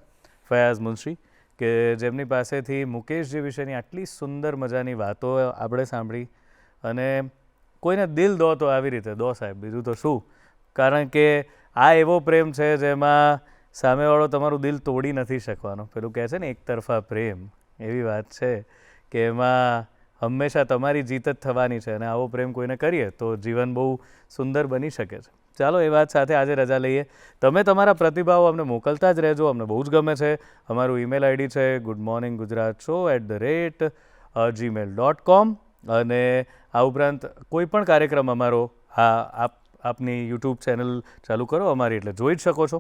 ફયાઝ મુનશી, કે જેમની પાસેથી મુકેશજી વિશેની આટલી સુંદર મજાની વાતો આપણે સાંભળી. અને કોઈને દિલ દો તો આવી રીતે દો સાહેબ, બીજું તો શું. કારણ કે આ એવો પ્રેમ છે જેમાં સામેવાળો તમારું દિલ તોડી નથી શકવાનો. પેલું કહે છે ને એક તરફા પ્રેમ, એવી વાત છે કે એમાં હંમેશા તમારી જીત જ થવાની છે. અને આવો પ્રેમ કોઈને કરીએ તો જીવન બહુ સુંદર બની શકે છે. ચાલો, એ વાત સાથે આજે રજા લઈએ. તમે તમારા પ્રતિભાવો અમને મોકલતા જ રહેજો, અમને બહુ જ ગમે છે. અમારું ઈમેલ આઈડી છે goodmorninggujarat@gmail.com. અને આ ઉપરાંત કોઈ પણ કાર્યક્રમ અમારો આપની યુટ્યુબ ચેનલ ચાલુ કરો અમારી, એટલે જોઈ જ શકો છો.